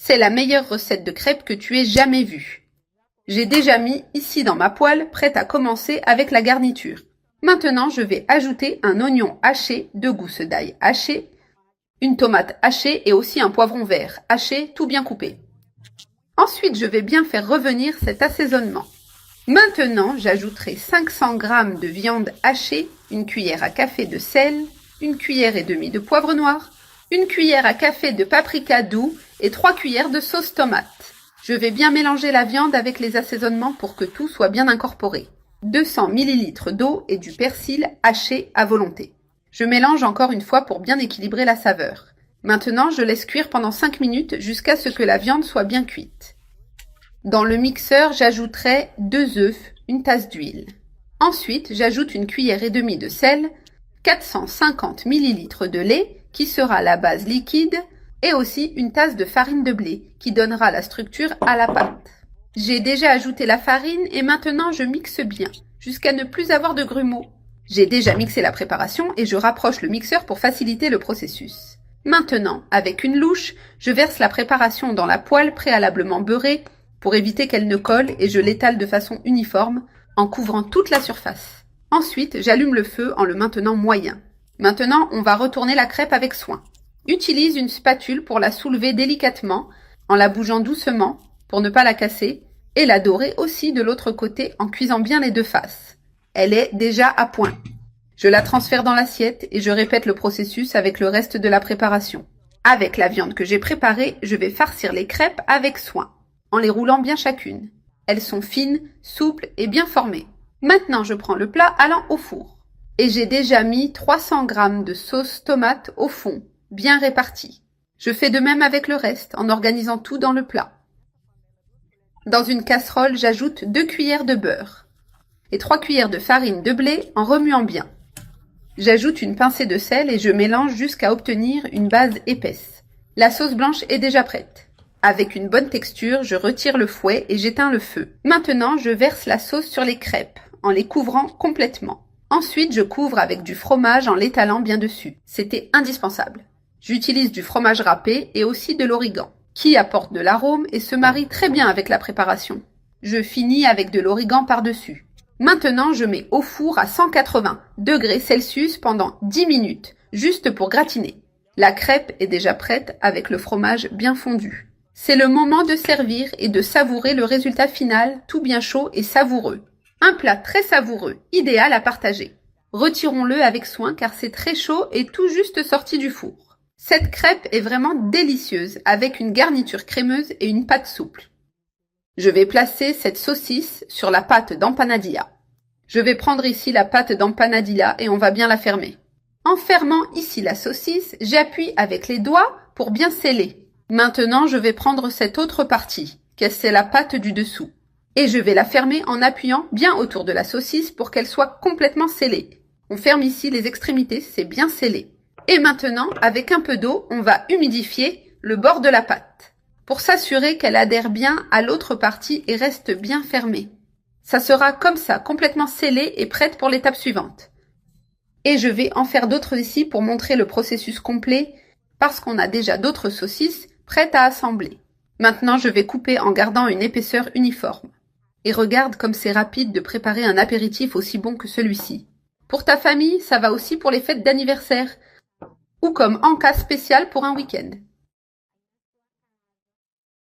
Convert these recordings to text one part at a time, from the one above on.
C'est la meilleure recette de crêpes que tu aies jamais vue. J'ai déjà mis ici dans ma poêle, prête à commencer avec la garniture. Maintenant, je vais ajouter un oignon haché, 2 gousses d'ail hachées, une tomate hachée et aussi un poivron vert haché, tout bien coupé. Ensuite, je vais bien faire revenir cet assaisonnement. Maintenant, j'ajouterai 500 g de viande hachée, une cuillère à café de sel, une cuillère et demie de poivre noir, une cuillère à café de paprika doux et 3 cuillères de sauce tomate. Je vais bien mélanger la viande avec les assaisonnements pour que tout soit bien incorporé. 200 ml d'eau et du persil haché à volonté. Je mélange encore une fois pour bien équilibrer la saveur. Maintenant, je laisse cuire pendant 5 minutes jusqu'à ce que la viande soit bien cuite. Dans le mixeur, j'ajouterai 2 œufs, une tasse d'huile. Ensuite, j'ajoute une cuillère et demie de sel, 450 ml de lait qui sera la base liquide et aussi une tasse de farine de blé qui donnera la structure à la pâte. J'ai déjà ajouté la farine et maintenant je mixe bien jusqu'à ne plus avoir de grumeaux. J'ai déjà mixé la préparation et je rapproche le mixeur pour faciliter le processus. Maintenant, avec une louche, je verse la préparation dans la poêle préalablement beurrée pour éviter qu'elle ne colle et je l'étale de façon uniforme en couvrant toute la surface. Ensuite, j'allume le feu en le maintenant moyen. Maintenant, on va retourner la crêpe avec soin. Utilise une spatule pour la soulever délicatement en la bougeant doucement pour ne pas la casser et la dorer aussi de l'autre côté en cuisant bien les deux faces. Elle est déjà à point. Je la transfère dans l'assiette et je répète le processus avec le reste de la préparation. Avec la viande que j'ai préparée, je vais farcir les crêpes avec soin, en les roulant bien chacune. Elles sont fines, souples et bien formées. Maintenant, je prends le plat allant au four. Et j'ai déjà mis 300 g de sauce tomate au fond, bien répartie. Je fais de même avec le reste, en organisant tout dans le plat. Dans une casserole, j'ajoute 2 cuillères de beurre et 3 cuillères de farine de blé en remuant bien. J'ajoute une pincée de sel et je mélange jusqu'à obtenir une base épaisse. La sauce blanche est déjà prête. Avec une bonne texture, je retire le fouet et j'éteins le feu. Maintenant, je verse la sauce sur les crêpes, en les couvrant complètement. Ensuite, je couvre avec du fromage en l'étalant bien dessus. C'était indispensable. J'utilise du fromage râpé et aussi de l'origan, qui apporte de l'arôme et se marie très bien avec la préparation. Je finis avec de l'origan par-dessus. Maintenant, je mets au four à 180 degrés Celsius pendant 10 minutes, juste pour gratiner. La crêpe est déjà prête avec le fromage bien fondu. C'est le moment de servir et de savourer le résultat final, tout bien chaud et savoureux. Un plat très savoureux, idéal à partager. Retirons-le avec soin car c'est très chaud et tout juste sorti du four. Cette crêpe est vraiment délicieuse avec une garniture crémeuse et une pâte souple. Je vais placer cette saucisse sur la pâte d'empanadilla. Je vais prendre ici la pâte d'empanadilla et on va bien la fermer. En fermant ici la saucisse, j'appuie avec les doigts pour bien sceller. Maintenant, je vais prendre cette autre partie, c'est la pâte du dessous. Et je vais la fermer en appuyant bien autour de la saucisse pour qu'elle soit complètement scellée. On ferme ici les extrémités, c'est bien scellé. Et maintenant, avec un peu d'eau, on va humidifier le bord de la pâte pour s'assurer qu'elle adhère bien à l'autre partie et reste bien fermée. Ça sera comme ça, complètement scellé et prête pour l'étape suivante. Et je vais en faire d'autres ici pour montrer le processus complet parce qu'on a déjà d'autres saucisses prêtes à assembler. Maintenant, je vais couper en gardant une épaisseur uniforme. Et regarde comme c'est rapide de préparer un apéritif aussi bon que celui-ci. Pour ta famille, ça va aussi pour les fêtes d'anniversaire ou comme en-cas spécial pour un week-end.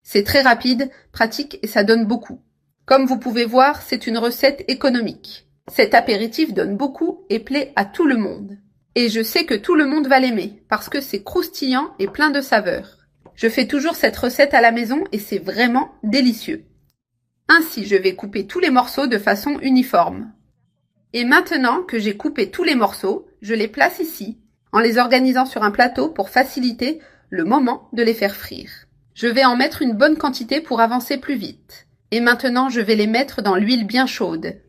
C'est très rapide, pratique et ça donne beaucoup. Comme vous pouvez voir, c'est une recette économique. Cet apéritif donne beaucoup et plaît à tout le monde. Et je sais que tout le monde va l'aimer parce que c'est croustillant et plein de saveurs. Je fais toujours cette recette à la maison et c'est vraiment délicieux. Ainsi, je vais couper tous les morceaux de façon uniforme. Et maintenant que j'ai coupé tous les morceaux, je les place ici, en les organisant sur un plateau pour faciliter le moment de les faire frire. Je vais en mettre une bonne quantité pour avancer plus vite. Et maintenant, je vais les mettre dans l'huile bien chaude.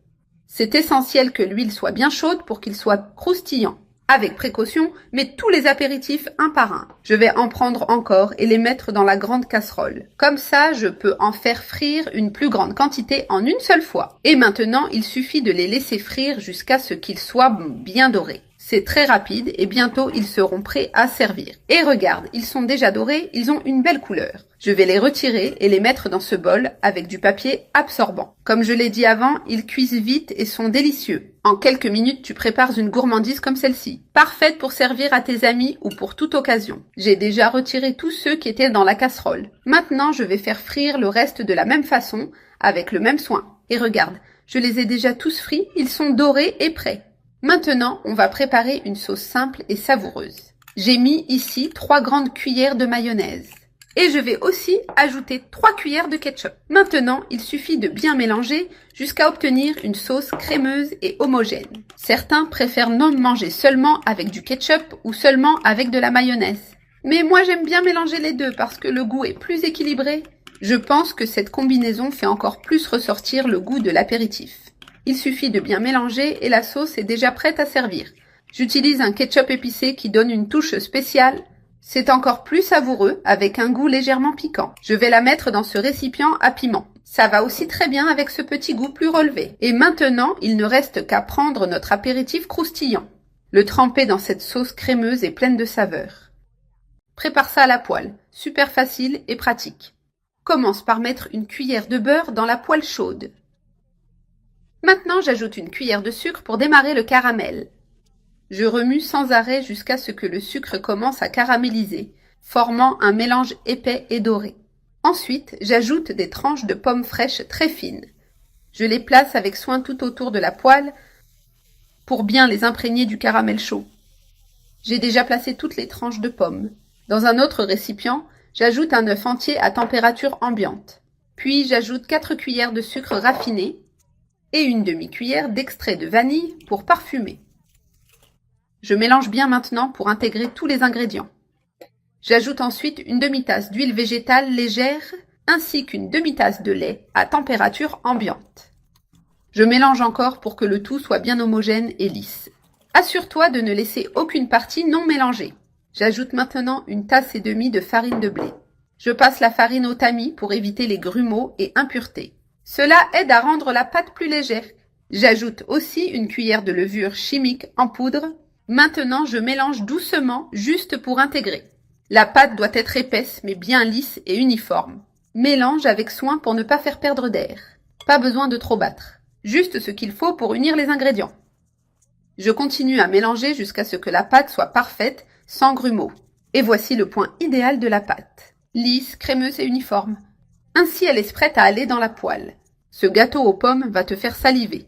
C'est essentiel que l'huile soit bien chaude pour qu'il soit croustillant. Avec précaution, mets tous les apéritifs un par un. Je vais en prendre encore et les mettre dans la grande casserole. Comme ça, je peux en faire frire une plus grande quantité en une seule fois. Et maintenant, il suffit de les laisser frire jusqu'à ce qu'ils soient bien dorés. C'est très rapide et bientôt ils seront prêts à servir. Et regarde, ils sont déjà dorés, ils ont une belle couleur. Je vais les retirer et les mettre dans ce bol avec du papier absorbant. Comme je l'ai dit avant, ils cuisent vite et sont délicieux. En quelques minutes, tu prépares une gourmandise comme celle-ci. Parfaite pour servir à tes amis ou pour toute occasion. J'ai déjà retiré tous ceux qui étaient dans la casserole. Maintenant, je vais faire frire le reste de la même façon, avec le même soin. Et regarde, je les ai déjà tous frits, ils sont dorés et prêts. Maintenant, on va préparer une sauce simple et savoureuse. J'ai mis ici 3 grandes cuillères de mayonnaise. Et je vais aussi ajouter 3 cuillères de ketchup. Maintenant, il suffit de bien mélanger jusqu'à obtenir une sauce crémeuse et homogène. Certains préfèrent non manger seulement avec du ketchup ou seulement avec de la mayonnaise. Mais moi, j'aime bien mélanger les deux parce que le goût est plus équilibré. Je pense que cette combinaison fait encore plus ressortir le goût de l'apéritif. Il suffit de bien mélanger et la sauce est déjà prête à servir. J'utilise un ketchup épicé qui donne une touche spéciale. C'est encore plus savoureux avec un goût légèrement piquant. Je vais la mettre dans ce récipient à piment. Ça va aussi très bien avec ce petit goût plus relevé. Et maintenant, il ne reste qu'à prendre notre apéritif croustillant. Le tremper dans cette sauce crémeuse et pleine de saveurs. Prépare ça à la poêle. Super facile et pratique. Commence par mettre une cuillère de beurre dans la poêle chaude. Maintenant, j'ajoute une cuillère de sucre pour démarrer le caramel. Je remue sans arrêt jusqu'à ce que le sucre commence à caraméliser, formant un mélange épais et doré. Ensuite, j'ajoute des tranches de pommes fraîches très fines. Je les place avec soin tout autour de la poêle pour bien les imprégner du caramel chaud. J'ai déjà placé toutes les tranches de pommes. Dans un autre récipient, j'ajoute un œuf entier à température ambiante. Puis j'ajoute 4 cuillères de sucre raffiné et une demi-cuillère d'extrait de vanille pour parfumer. Je mélange bien maintenant pour intégrer tous les ingrédients. J'ajoute ensuite une demi-tasse d'huile végétale légère ainsi qu'une demi-tasse de lait à température ambiante. Je mélange encore pour que le tout soit bien homogène et lisse. Assure-toi de ne laisser aucune partie non mélangée. J'ajoute maintenant une tasse et demie de farine de blé. Je passe la farine au tamis pour éviter les grumeaux et impuretés. Cela aide à rendre la pâte plus légère. J'ajoute aussi une cuillère de levure chimique en poudre. Maintenant, je mélange doucement, juste pour intégrer. La pâte doit être épaisse, mais bien lisse et uniforme. Mélange avec soin pour ne pas faire perdre d'air. Pas besoin de trop battre. Juste ce qu'il faut pour unir les ingrédients. Je continue à mélanger jusqu'à ce que la pâte soit parfaite, sans grumeaux. Et voici le point idéal de la pâte. Lisse, crémeuse et uniforme. Ainsi, elle est prête à aller dans la poêle. Ce gâteau aux pommes va te faire saliver.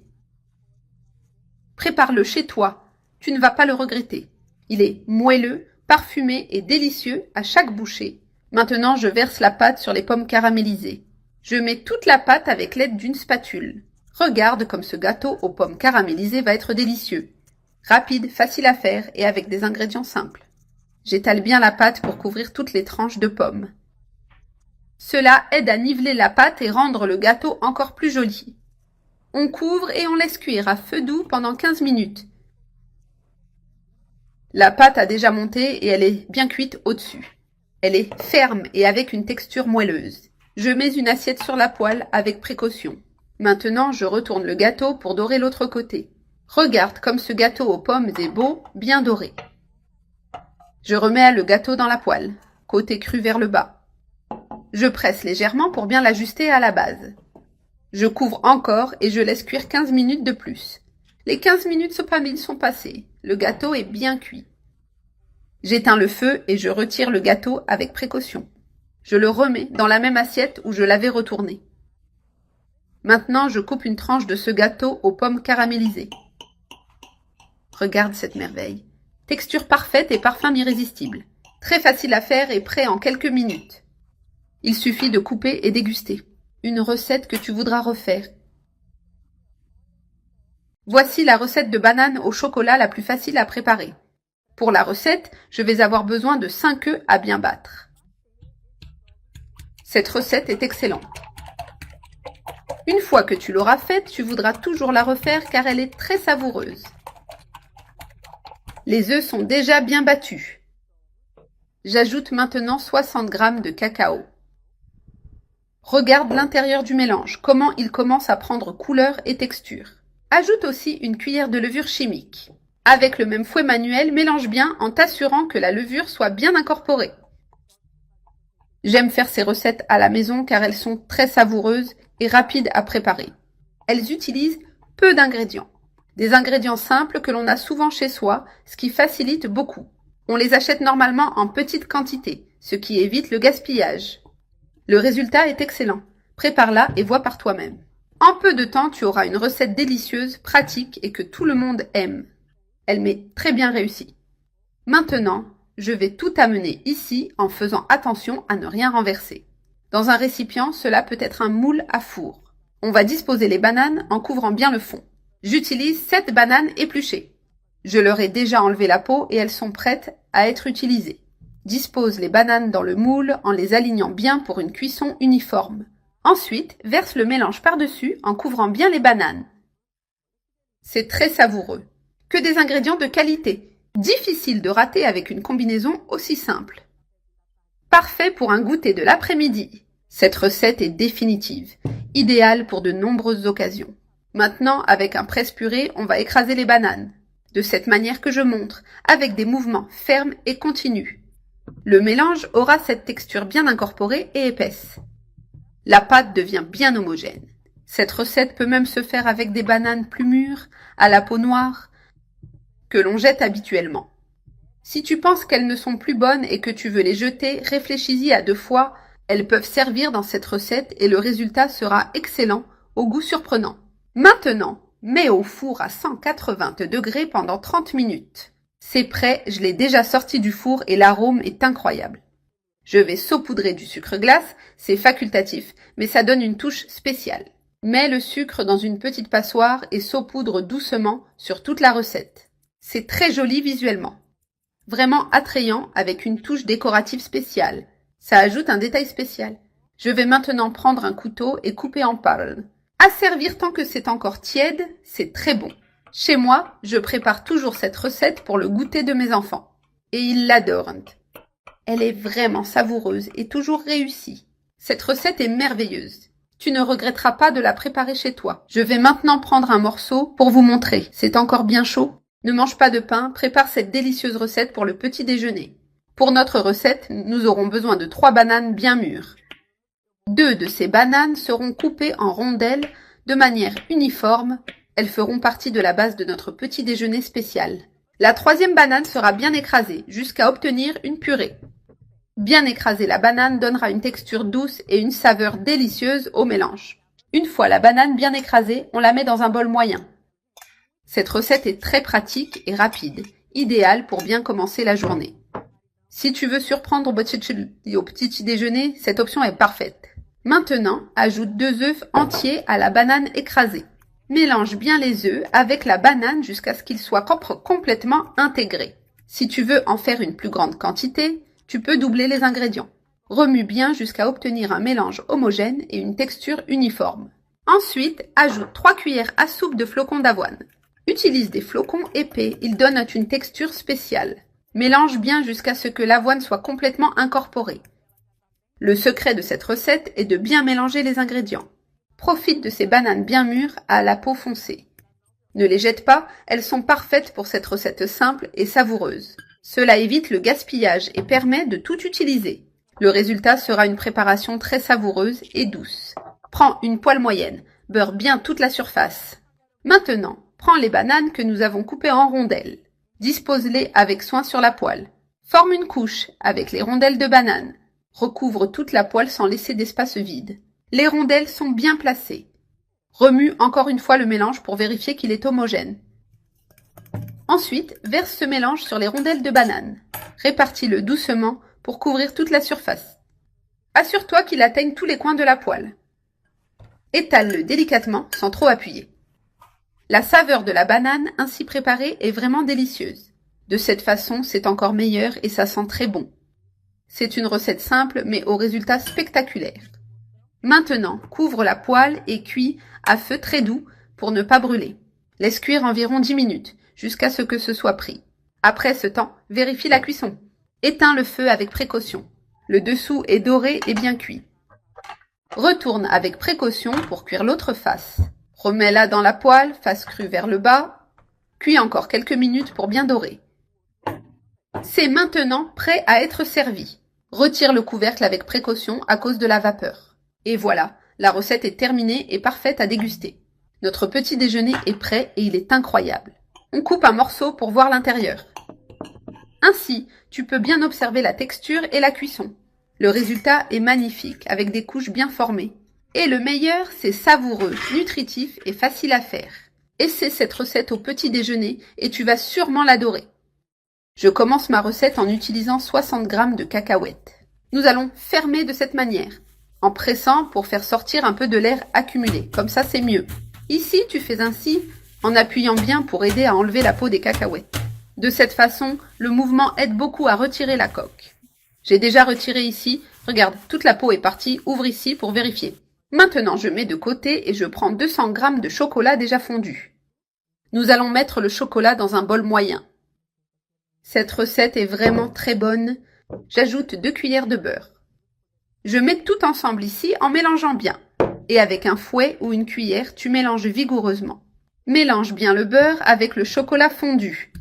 Prépare-le chez toi. Tu ne vas pas le regretter. Il est moelleux, parfumé et délicieux à chaque bouchée. Maintenant, je verse la pâte sur les pommes caramélisées. Je mets toute la pâte avec l'aide d'une spatule. Regarde comme ce gâteau aux pommes caramélisées va être délicieux. Rapide, facile à faire et avec des ingrédients simples. J'étale bien la pâte pour couvrir toutes les tranches de pommes. Cela aide à niveler la pâte et rendre le gâteau encore plus joli. On couvre et on laisse cuire à feu doux pendant 15 minutes. La pâte a déjà monté et elle est bien cuite au-dessus. Elle est ferme et avec une texture moelleuse. Je mets une assiette sur la poêle avec précaution. Maintenant, je retourne le gâteau pour dorer l'autre côté. Regarde comme ce gâteau aux pommes est beau, bien doré. Je remets le gâteau dans la poêle, côté cru vers le bas. Je presse légèrement pour bien l'ajuster à la base. Je couvre encore et je laisse cuire 15 minutes de plus. Les 15 minutes sont passées. Le gâteau est bien cuit. J'éteins le feu et je retire le gâteau avec précaution. Je le remets dans la même assiette où je l'avais retourné. Maintenant, je coupe une tranche de ce gâteau aux pommes caramélisées. Regarde cette merveille. Texture parfaite et parfum irrésistible. Très facile à faire et prêt en quelques minutes. Il suffit de couper et déguster. Une recette que tu voudras refaire. Voici la recette de banane au chocolat la plus facile à préparer. Pour la recette, je vais avoir besoin de 5 œufs à bien battre. Cette recette est excellente. Une fois que tu l'auras faite, tu voudras toujours la refaire car elle est très savoureuse. Les œufs sont déjà bien battus. J'ajoute maintenant 60 g de cacao. Regarde l'intérieur du mélange, comment il commence à prendre couleur et texture. Ajoute aussi une cuillère de levure chimique. Avec le même fouet manuel, mélange bien en t'assurant que la levure soit bien incorporée. J'aime faire ces recettes à la maison car elles sont très savoureuses et rapides à préparer. Elles utilisent peu d'ingrédients. Des ingrédients simples que l'on a souvent chez soi, ce qui facilite beaucoup. On les achète normalement en petite quantité, ce qui évite le gaspillage. Le résultat est excellent. Prépare-la et vois par toi-même. En peu de temps, tu auras une recette délicieuse, pratique et que tout le monde aime. Elle m'est très bien réussie. Maintenant, je vais tout amener ici en faisant attention à ne rien renverser. Dans un récipient, cela peut être un moule à four. On va disposer les bananes en couvrant bien le fond. J'utilise 7 bananes épluchées. Je leur ai déjà enlevé la peau et elles sont prêtes à être utilisées. Dispose les bananes dans le moule en les alignant bien pour une cuisson uniforme. Ensuite, verse le mélange par-dessus en couvrant bien les bananes. C'est très savoureux. Que des ingrédients de qualité. Difficile de rater avec une combinaison aussi simple. Parfait pour un goûter de l'après-midi. Cette recette est définitive, idéale pour de nombreuses occasions. Maintenant, avec un presse-purée, on va écraser les bananes. De cette manière que je montre, avec des mouvements fermes et continus. Le mélange aura cette texture bien incorporée et épaisse. La pâte devient bien homogène. Cette recette peut même se faire avec des bananes plus mûres, à la peau noire, que l'on jette habituellement. Si tu penses qu'elles ne sont plus bonnes et que tu veux les jeter, réfléchis-y à 2 fois. Elles peuvent servir dans cette recette et le résultat sera excellent, au goût surprenant. Maintenant, mets au four à 180 degrés pendant 30 minutes. C'est prêt, je l'ai déjà sorti du four et l'arôme est incroyable. Je vais saupoudrer du sucre glace, c'est facultatif, mais ça donne une touche spéciale. Mets le sucre dans une petite passoire et saupoudre doucement sur toute la recette. C'est très joli visuellement. Vraiment attrayant avec une touche décorative spéciale. Ça ajoute un détail spécial. Je vais maintenant prendre un couteau et couper en palmes. À servir tant que c'est encore tiède, c'est très bon. Chez moi, je prépare toujours cette recette pour le goûter de mes enfants. Et ils l'adorent. Elle est vraiment savoureuse et toujours réussie. Cette recette est merveilleuse. Tu ne regretteras pas de la préparer chez toi. Je vais maintenant prendre un morceau pour vous montrer. C'est encore bien chaud. Ne mange pas de pain, prépare cette délicieuse recette pour le petit déjeuner. Pour notre recette, nous aurons besoin de 3 bananes bien mûres. 2 de ces bananes seront coupées en rondelles de manière uniforme. Elles feront partie de la base de notre petit déjeuner spécial. La 3e banane sera bien écrasée jusqu'à obtenir une purée. Bien écraser la banane donnera une texture douce et une saveur délicieuse au mélange. Une fois la banane bien écrasée, on la met dans un bol moyen. Cette recette est très pratique et rapide, idéale pour bien commencer la journée. Si tu veux surprendre au petit déjeuner, cette option est parfaite. Maintenant, ajoute 2 œufs entiers à la banane écrasée. Mélange bien les œufs avec la banane jusqu'à ce qu'ils soient complètement intégrés. Si tu veux en faire une plus grande quantité, tu peux doubler les ingrédients. Remue bien jusqu'à obtenir un mélange homogène et une texture uniforme. Ensuite, ajoute 3 cuillères à soupe de flocons d'avoine. Utilise des flocons épais, ils donnent une texture spéciale. Mélange bien jusqu'à ce que l'avoine soit complètement incorporée. Le secret de cette recette est de bien mélanger les ingrédients. Profite de ces bananes bien mûres à la peau foncée. Ne les jette pas, elles sont parfaites pour cette recette simple et savoureuse. Cela évite le gaspillage et permet de tout utiliser. Le résultat sera une préparation très savoureuse et douce. Prends une poêle moyenne, beurre bien toute la surface. Maintenant, prends les bananes que nous avons coupées en rondelles. Dispose-les avec soin sur la poêle. Forme une couche avec les rondelles de banane. Recouvre toute la poêle sans laisser d'espace vide. Les rondelles sont bien placées. Remue encore une fois le mélange pour vérifier qu'il est homogène. Ensuite, verse ce mélange sur les rondelles de banane. Répartis-le doucement pour couvrir toute la surface. Assure-toi qu'il atteigne tous les coins de la poêle. Étale-le délicatement sans trop appuyer. La saveur de la banane ainsi préparée est vraiment délicieuse. De cette façon, c'est encore meilleur et ça sent très bon. C'est une recette simple mais au résultat spectaculaire. Maintenant, couvre la poêle et cuis à feu très doux pour ne pas brûler. Laisse cuire environ 10 minutes jusqu'à ce que ce soit pris. Après ce temps, vérifie la cuisson. Éteins le feu avec précaution. Le dessous est doré et bien cuit. Retourne avec précaution pour cuire l'autre face. Remets-la dans la poêle, face crue vers le bas. Cuis encore quelques minutes pour bien dorer. C'est maintenant prêt à être servi. Retire le couvercle avec précaution à cause de la vapeur. Et voilà, la recette est terminée et parfaite à déguster. Notre petit déjeuner est prêt et il est incroyable. On coupe un morceau pour voir l'intérieur. Ainsi, tu peux bien observer la texture et la cuisson. Le résultat est magnifique, avec des couches bien formées. Et le meilleur, c'est savoureux, nutritif et facile à faire. Essaie cette recette au petit déjeuner et tu vas sûrement l'adorer. Je commence ma recette en utilisant 60 g de cacahuètes. Nous allons fermer de cette manière, en pressant pour faire sortir un peu de l'air accumulé. Comme ça, c'est mieux. Ici, tu fais ainsi en appuyant bien pour aider à enlever la peau des cacahuètes. De cette façon, le mouvement aide beaucoup à retirer la coque. J'ai déjà retiré ici. Regarde, toute la peau est partie. Ouvre ici pour vérifier. Maintenant, je mets de côté et je prends 200 g de chocolat déjà fondu. Nous allons mettre le chocolat dans un bol moyen. Cette recette est vraiment très bonne. J'ajoute 2 cuillères de beurre. Je mets tout ensemble ici en mélangeant bien. Et avec un fouet ou une cuillère, tu mélanges vigoureusement. Mélange bien le beurre avec le chocolat fondu,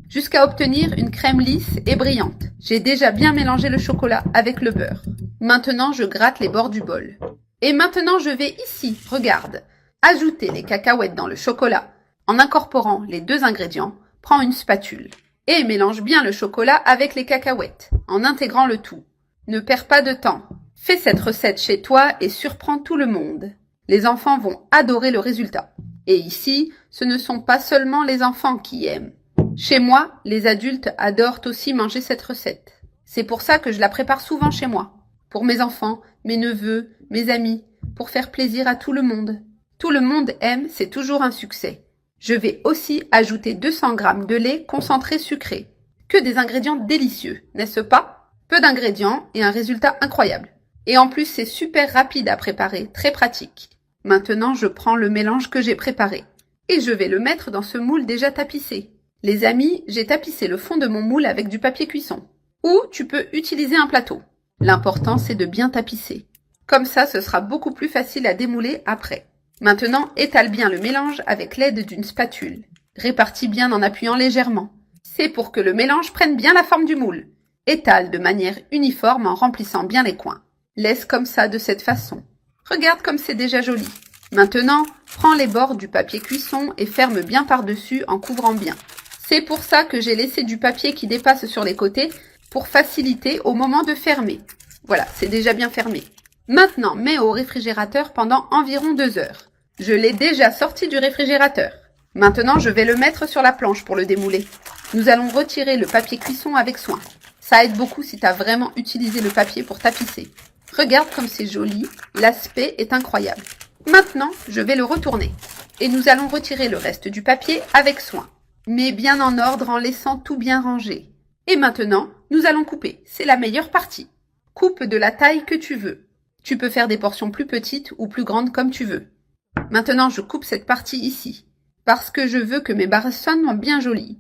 jusqu'à obtenir une crème lisse et brillante. J'ai déjà bien mélangé le chocolat avec le beurre. Maintenant, je gratte les bords du bol. Et maintenant, je vais ici, regarde, ajouter les cacahuètes dans le chocolat. En incorporant les 2 ingrédients, prends une spatule. Et mélange bien le chocolat avec les cacahuètes, en intégrant le tout. Ne perds pas de temps. Fais cette recette chez toi et surprends tout le monde. Les enfants vont adorer le résultat. Et ici, ce ne sont pas seulement les enfants qui aiment. Chez moi, les adultes adorent aussi manger cette recette. C'est pour ça que je la prépare souvent chez moi. Pour mes enfants, mes neveux, mes amis, pour faire plaisir à tout le monde. Tout le monde aime, c'est toujours un succès. Je vais aussi ajouter 200 g de lait concentré sucré. Que des ingrédients délicieux, n'est-ce pas? Peu d'ingrédients et un résultat incroyable. Et en plus, c'est super rapide à préparer, très pratique. Maintenant, je prends le mélange que j'ai préparé. Et je vais le mettre dans ce moule déjà tapissé. Les amis, j'ai tapissé le fond de mon moule avec du papier cuisson. Ou tu peux utiliser un plateau. L'important, c'est de bien tapisser. Comme ça, ce sera beaucoup plus facile à démouler après. Maintenant, étale bien le mélange avec l'aide d'une spatule. Répartis bien en appuyant légèrement. C'est pour que le mélange prenne bien la forme du moule. Étale de manière uniforme en remplissant bien les coins. Laisse comme ça de cette façon. Regarde comme c'est déjà joli. Maintenant, prends les bords du papier cuisson et ferme bien par-dessus en couvrant bien. C'est pour ça que j'ai laissé du papier qui dépasse sur les côtés pour faciliter au moment de fermer. Voilà, c'est déjà bien fermé. Maintenant, mets au réfrigérateur pendant environ 2 heures. Je l'ai déjà sorti du réfrigérateur. Maintenant, je vais le mettre sur la planche pour le démouler. Nous allons retirer le papier cuisson avec soin. Ça aide beaucoup si tu as vraiment utilisé le papier pour tapisser. Regarde comme c'est joli, l'aspect est incroyable. Maintenant, je vais le retourner. Et nous allons retirer le reste du papier avec soin. Mais bien en ordre en laissant tout bien rangé. Et maintenant, nous allons couper. C'est la meilleure partie. Coupe de la taille que tu veux. Tu peux faire des portions plus petites ou plus grandes comme tu veux. Maintenant, je coupe cette partie ici. Parce que je veux que mes barres soient bien jolies.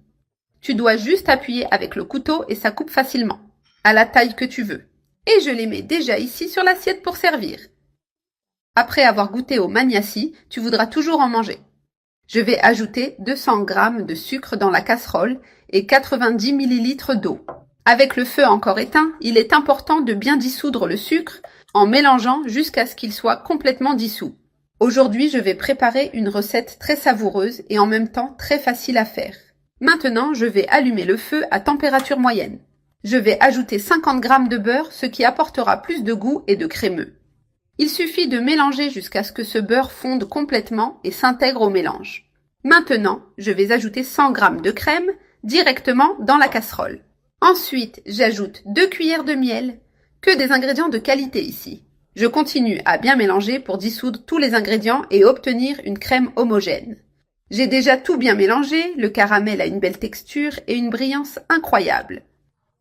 Tu dois juste appuyer avec le couteau et ça coupe facilement. À la taille que tu veux. Et je les mets déjà ici sur l'assiette pour servir. Après avoir goûté au maniaci, tu voudras toujours en manger. Je vais ajouter 200 g de sucre dans la casserole et 90 ml d'eau. Avec le feu encore éteint, il est important de bien dissoudre le sucre en mélangeant jusqu'à ce qu'il soit complètement dissous. Aujourd'hui, je vais préparer une recette très savoureuse et en même temps très facile à faire. Maintenant, je vais allumer le feu à température moyenne. Je vais ajouter 50 g de beurre, ce qui apportera plus de goût et de crémeux. Il suffit de mélanger jusqu'à ce que ce beurre fonde complètement et s'intègre au mélange. Maintenant, je vais ajouter 100 g de crème directement dans la casserole. Ensuite, j'ajoute 2 cuillères de miel, que des ingrédients de qualité ici. Je continue à bien mélanger pour dissoudre tous les ingrédients et obtenir une crème homogène. J'ai déjà tout bien mélangé, le caramel a une belle texture et une brillance incroyable.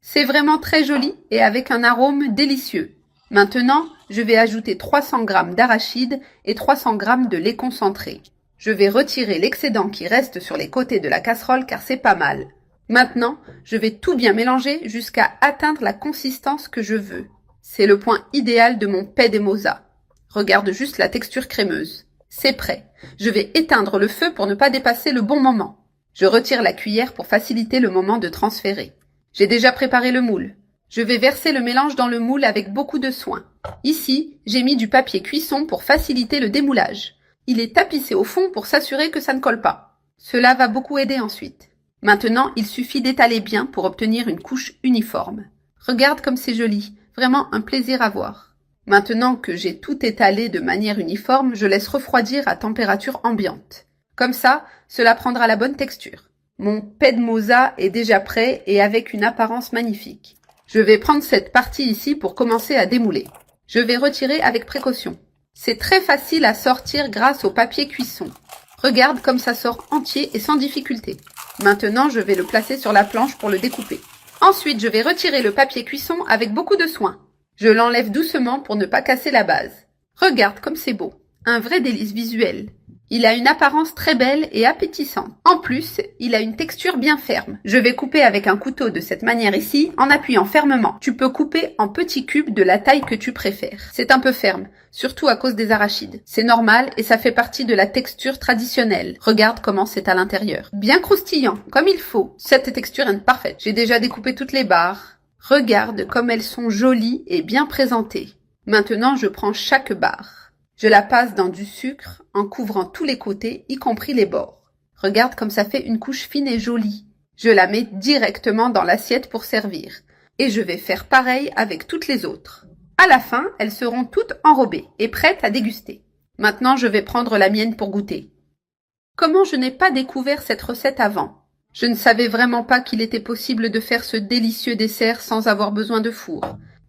C'est vraiment très joli et avec un arôme délicieux. Maintenant, je vais ajouter 300 g d'arachide et 300 g de lait concentré. Je vais retirer l'excédent qui reste sur les côtés de la casserole car c'est pas mal. Maintenant, je vais tout bien mélanger jusqu'à atteindre la consistance que je veux. C'est le point idéal de mon pain de mosa. Regarde juste la texture crémeuse. C'est prêt. Je vais éteindre le feu pour ne pas dépasser le bon moment. Je retire la cuillère pour faciliter le moment de transférer. J'ai déjà préparé le moule. Je vais verser le mélange dans le moule avec beaucoup de soin. Ici, j'ai mis du papier cuisson pour faciliter le démoulage. Il est tapissé au fond pour s'assurer que ça ne colle pas. Cela va beaucoup aider ensuite. Maintenant, il suffit d'étaler bien pour obtenir une couche uniforme. Regarde comme c'est joli, vraiment un plaisir à voir. Maintenant que j'ai tout étalé de manière uniforme, je laisse refroidir à température ambiante. Comme ça, cela prendra la bonne texture. Mon pet de moza est déjà prêt et avec une apparence magnifique. Je vais prendre cette partie ici pour commencer à démouler. Je vais retirer avec précaution. C'est très facile à sortir grâce au papier cuisson. Regarde comme ça sort entier et sans difficulté. Maintenant, je vais le placer sur la planche pour le découper. Ensuite, je vais retirer le papier cuisson avec beaucoup de soin. Je l'enlève doucement pour ne pas casser la base. Regarde comme c'est beau. Un vrai délice visuel. Il a une apparence très belle et appétissante. En plus, il a une texture bien ferme. Je vais couper avec un couteau de cette manière ici, en appuyant fermement. Tu peux couper en petits cubes de la taille que tu préfères. C'est un peu ferme, surtout à cause des arachides. C'est normal et ça fait partie de la texture traditionnelle. Regarde comment c'est à l'intérieur. Bien croustillant, comme il faut. Cette texture est parfaite. J'ai déjà découpé toutes les barres. Regarde comme elles sont jolies et bien présentées. Maintenant, je prends chaque barre. Je la passe dans du sucre en couvrant tous les côtés, y compris les bords. Regarde comme ça fait une couche fine et jolie. Je la mets directement dans l'assiette pour servir. Et je vais faire pareil avec toutes les autres. À la fin, elles seront toutes enrobées et prêtes à déguster. Maintenant, je vais prendre la mienne pour goûter. Comment je n'ai pas découvert cette recette avant? Je ne savais vraiment pas qu'il était possible de faire ce délicieux dessert sans avoir besoin de four.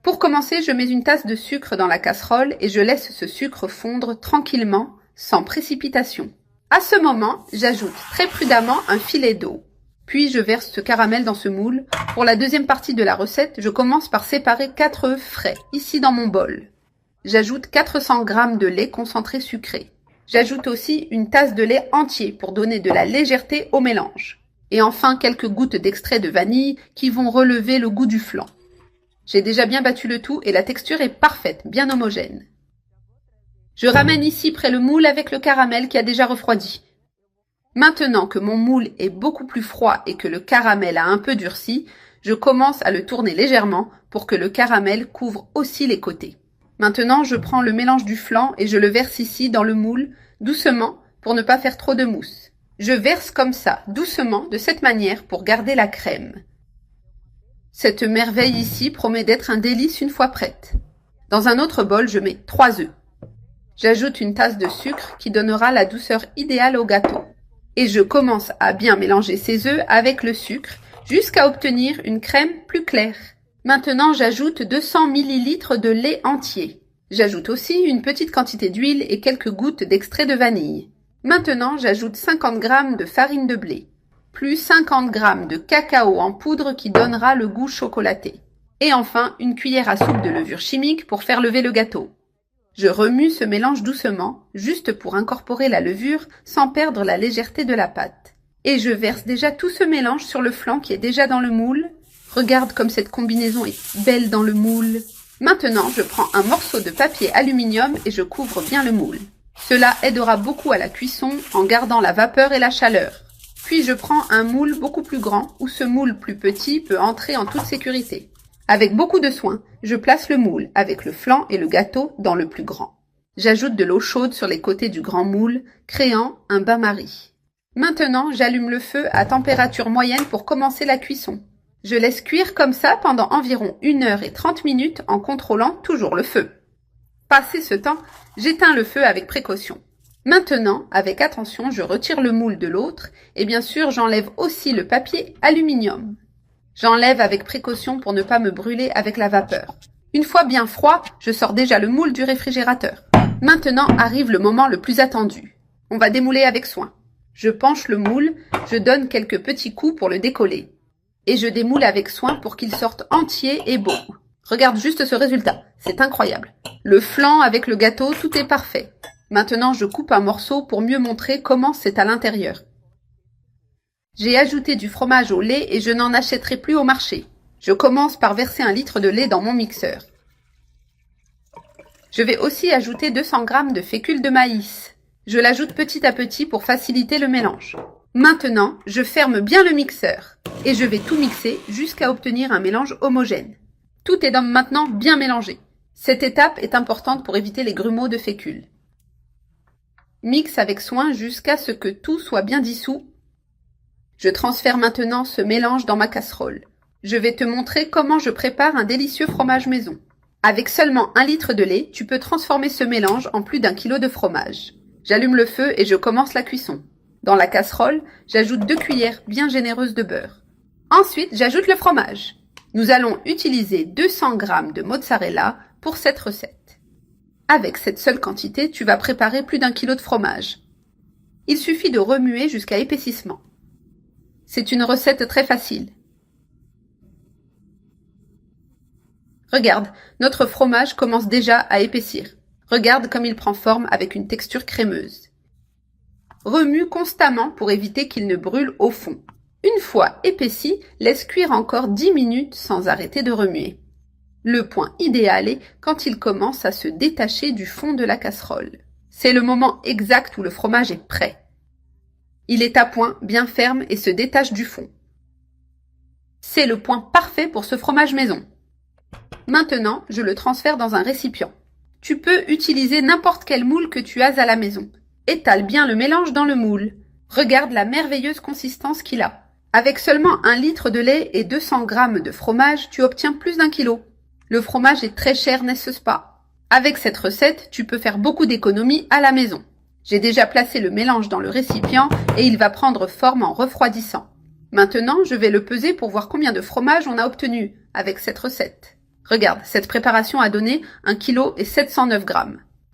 Pour commencer, je mets une tasse de sucre dans la casserole et je laisse ce sucre fondre tranquillement, sans précipitation. À ce moment, j'ajoute très prudemment un filet d'eau. Puis je verse ce caramel dans ce moule. Pour la deuxième partie de la recette, je commence par séparer 4 œufs frais, ici dans mon bol. J'ajoute 400 g de lait concentré sucré. J'ajoute aussi une tasse de lait entier pour donner de la légèreté au mélange. Et enfin quelques gouttes d'extrait de vanille qui vont relever le goût du flan. J'ai déjà bien battu le tout et la texture est parfaite, bien homogène. Je ramène ici près le moule avec le caramel qui a déjà refroidi. Maintenant que mon moule est beaucoup plus froid et que le caramel a un peu durci, je commence à le tourner légèrement pour que le caramel couvre aussi les côtés. Maintenant, je prends le mélange du flan et je le verse ici dans le moule, doucement, pour ne pas faire trop de mousse. Je verse comme ça, doucement, de cette manière pour garder la crème. Cette merveille ici promet d'être un délice une fois prête. Dans un autre bol, je mets 3 œufs. J'ajoute une tasse de sucre qui donnera la douceur idéale au gâteau. Et je commence à bien mélanger ces œufs avec le sucre jusqu'à obtenir une crème plus claire. Maintenant, j'ajoute 200 ml de lait entier. J'ajoute aussi une petite quantité d'huile et quelques gouttes d'extrait de vanille. Maintenant, j'ajoute 50 g de farine de blé. Plus 50 g de cacao en poudre qui donnera le goût chocolaté. Et enfin, une cuillère à soupe de levure chimique pour faire lever le gâteau. Je remue ce mélange doucement, juste pour incorporer la levure sans perdre la légèreté de la pâte. Et je verse déjà tout ce mélange sur le flan qui est déjà dans le moule. Regarde comme cette combinaison est belle dans le moule. Maintenant, je prends un morceau de papier aluminium et je couvre bien le moule. Cela aidera beaucoup à la cuisson en gardant la vapeur et la chaleur. Puis je prends un moule beaucoup plus grand où ce moule plus petit peut entrer en toute sécurité. Avec beaucoup de soin, je place le moule avec le flan et le gâteau dans le plus grand. J'ajoute de l'eau chaude sur les côtés du grand moule, créant un bain-marie. Maintenant, j'allume le feu à température moyenne pour commencer la cuisson. Je laisse cuire comme ça pendant environ 1h30 en contrôlant toujours le feu. Passé ce temps, j'éteins le feu avec précaution. Maintenant, avec attention, je retire le moule de l'autre et bien sûr, j'enlève aussi le papier aluminium. J'enlève avec précaution pour ne pas me brûler avec la vapeur. Une fois bien froid, je sors déjà le moule du réfrigérateur. Maintenant arrive le moment le plus attendu. On va démouler avec soin. Je penche le moule, je donne quelques petits coups pour le décoller. Et je démoule avec soin pour qu'il sorte entier et beau. Regarde juste ce résultat, c'est incroyable. Le flan avec le gâteau, tout est parfait. Maintenant, je coupe un morceau pour mieux montrer comment c'est à l'intérieur. J'ai ajouté du fromage au lait et je n'en achèterai plus au marché. Je commence par verser 1 litre de lait dans mon mixeur. Je vais aussi ajouter 200 g de fécule de maïs. Je l'ajoute petit à petit pour faciliter le mélange. Maintenant, je ferme bien le mixeur et je vais tout mixer jusqu'à obtenir un mélange homogène. Tout est donc maintenant bien mélangé. Cette étape est importante pour éviter les grumeaux de fécule. Mixe avec soin jusqu'à ce que tout soit bien dissous. Je transfère maintenant ce mélange dans ma casserole. Je vais te montrer comment je prépare un délicieux fromage maison. Avec seulement 1 litre de lait, tu peux transformer ce mélange en plus d'1 kilo de fromage. J'allume le feu et je commence la cuisson. Dans la casserole, j'ajoute 2 cuillères bien généreuses de beurre. Ensuite, j'ajoute le fromage. Nous allons utiliser 200 g de mozzarella pour cette recette. Avec cette seule quantité, tu vas préparer plus d'1 kilo de fromage. Il suffit de remuer jusqu'à épaississement. C'est une recette très facile. Regarde, notre fromage commence déjà à épaissir. Regarde comme il prend forme avec une texture crémeuse. Remue constamment pour éviter qu'il ne brûle au fond. Une fois épaissi, laisse cuire encore 10 minutes sans arrêter de remuer. Le point idéal est quand il commence à se détacher du fond de la casserole. C'est le moment exact où le fromage est prêt. Il est à point, bien ferme et se détache du fond. C'est le point parfait pour ce fromage maison. Maintenant, je le transfère dans un récipient. Tu peux utiliser n'importe quel moule que tu as à la maison. Étale bien le mélange dans le moule. Regarde la merveilleuse consistance qu'il a. Avec seulement 1 litre de lait et 200 g de fromage, tu obtiens plus d'1 kilo. Le fromage est très cher, n'est-ce pas? Avec cette recette, tu peux faire beaucoup d'économies à la maison. J'ai déjà placé le mélange dans le récipient et il va prendre forme en refroidissant. Maintenant, je vais le peser pour voir combien de fromage on a obtenu avec cette recette. Regarde, cette préparation a donné 1 kg et 709 g.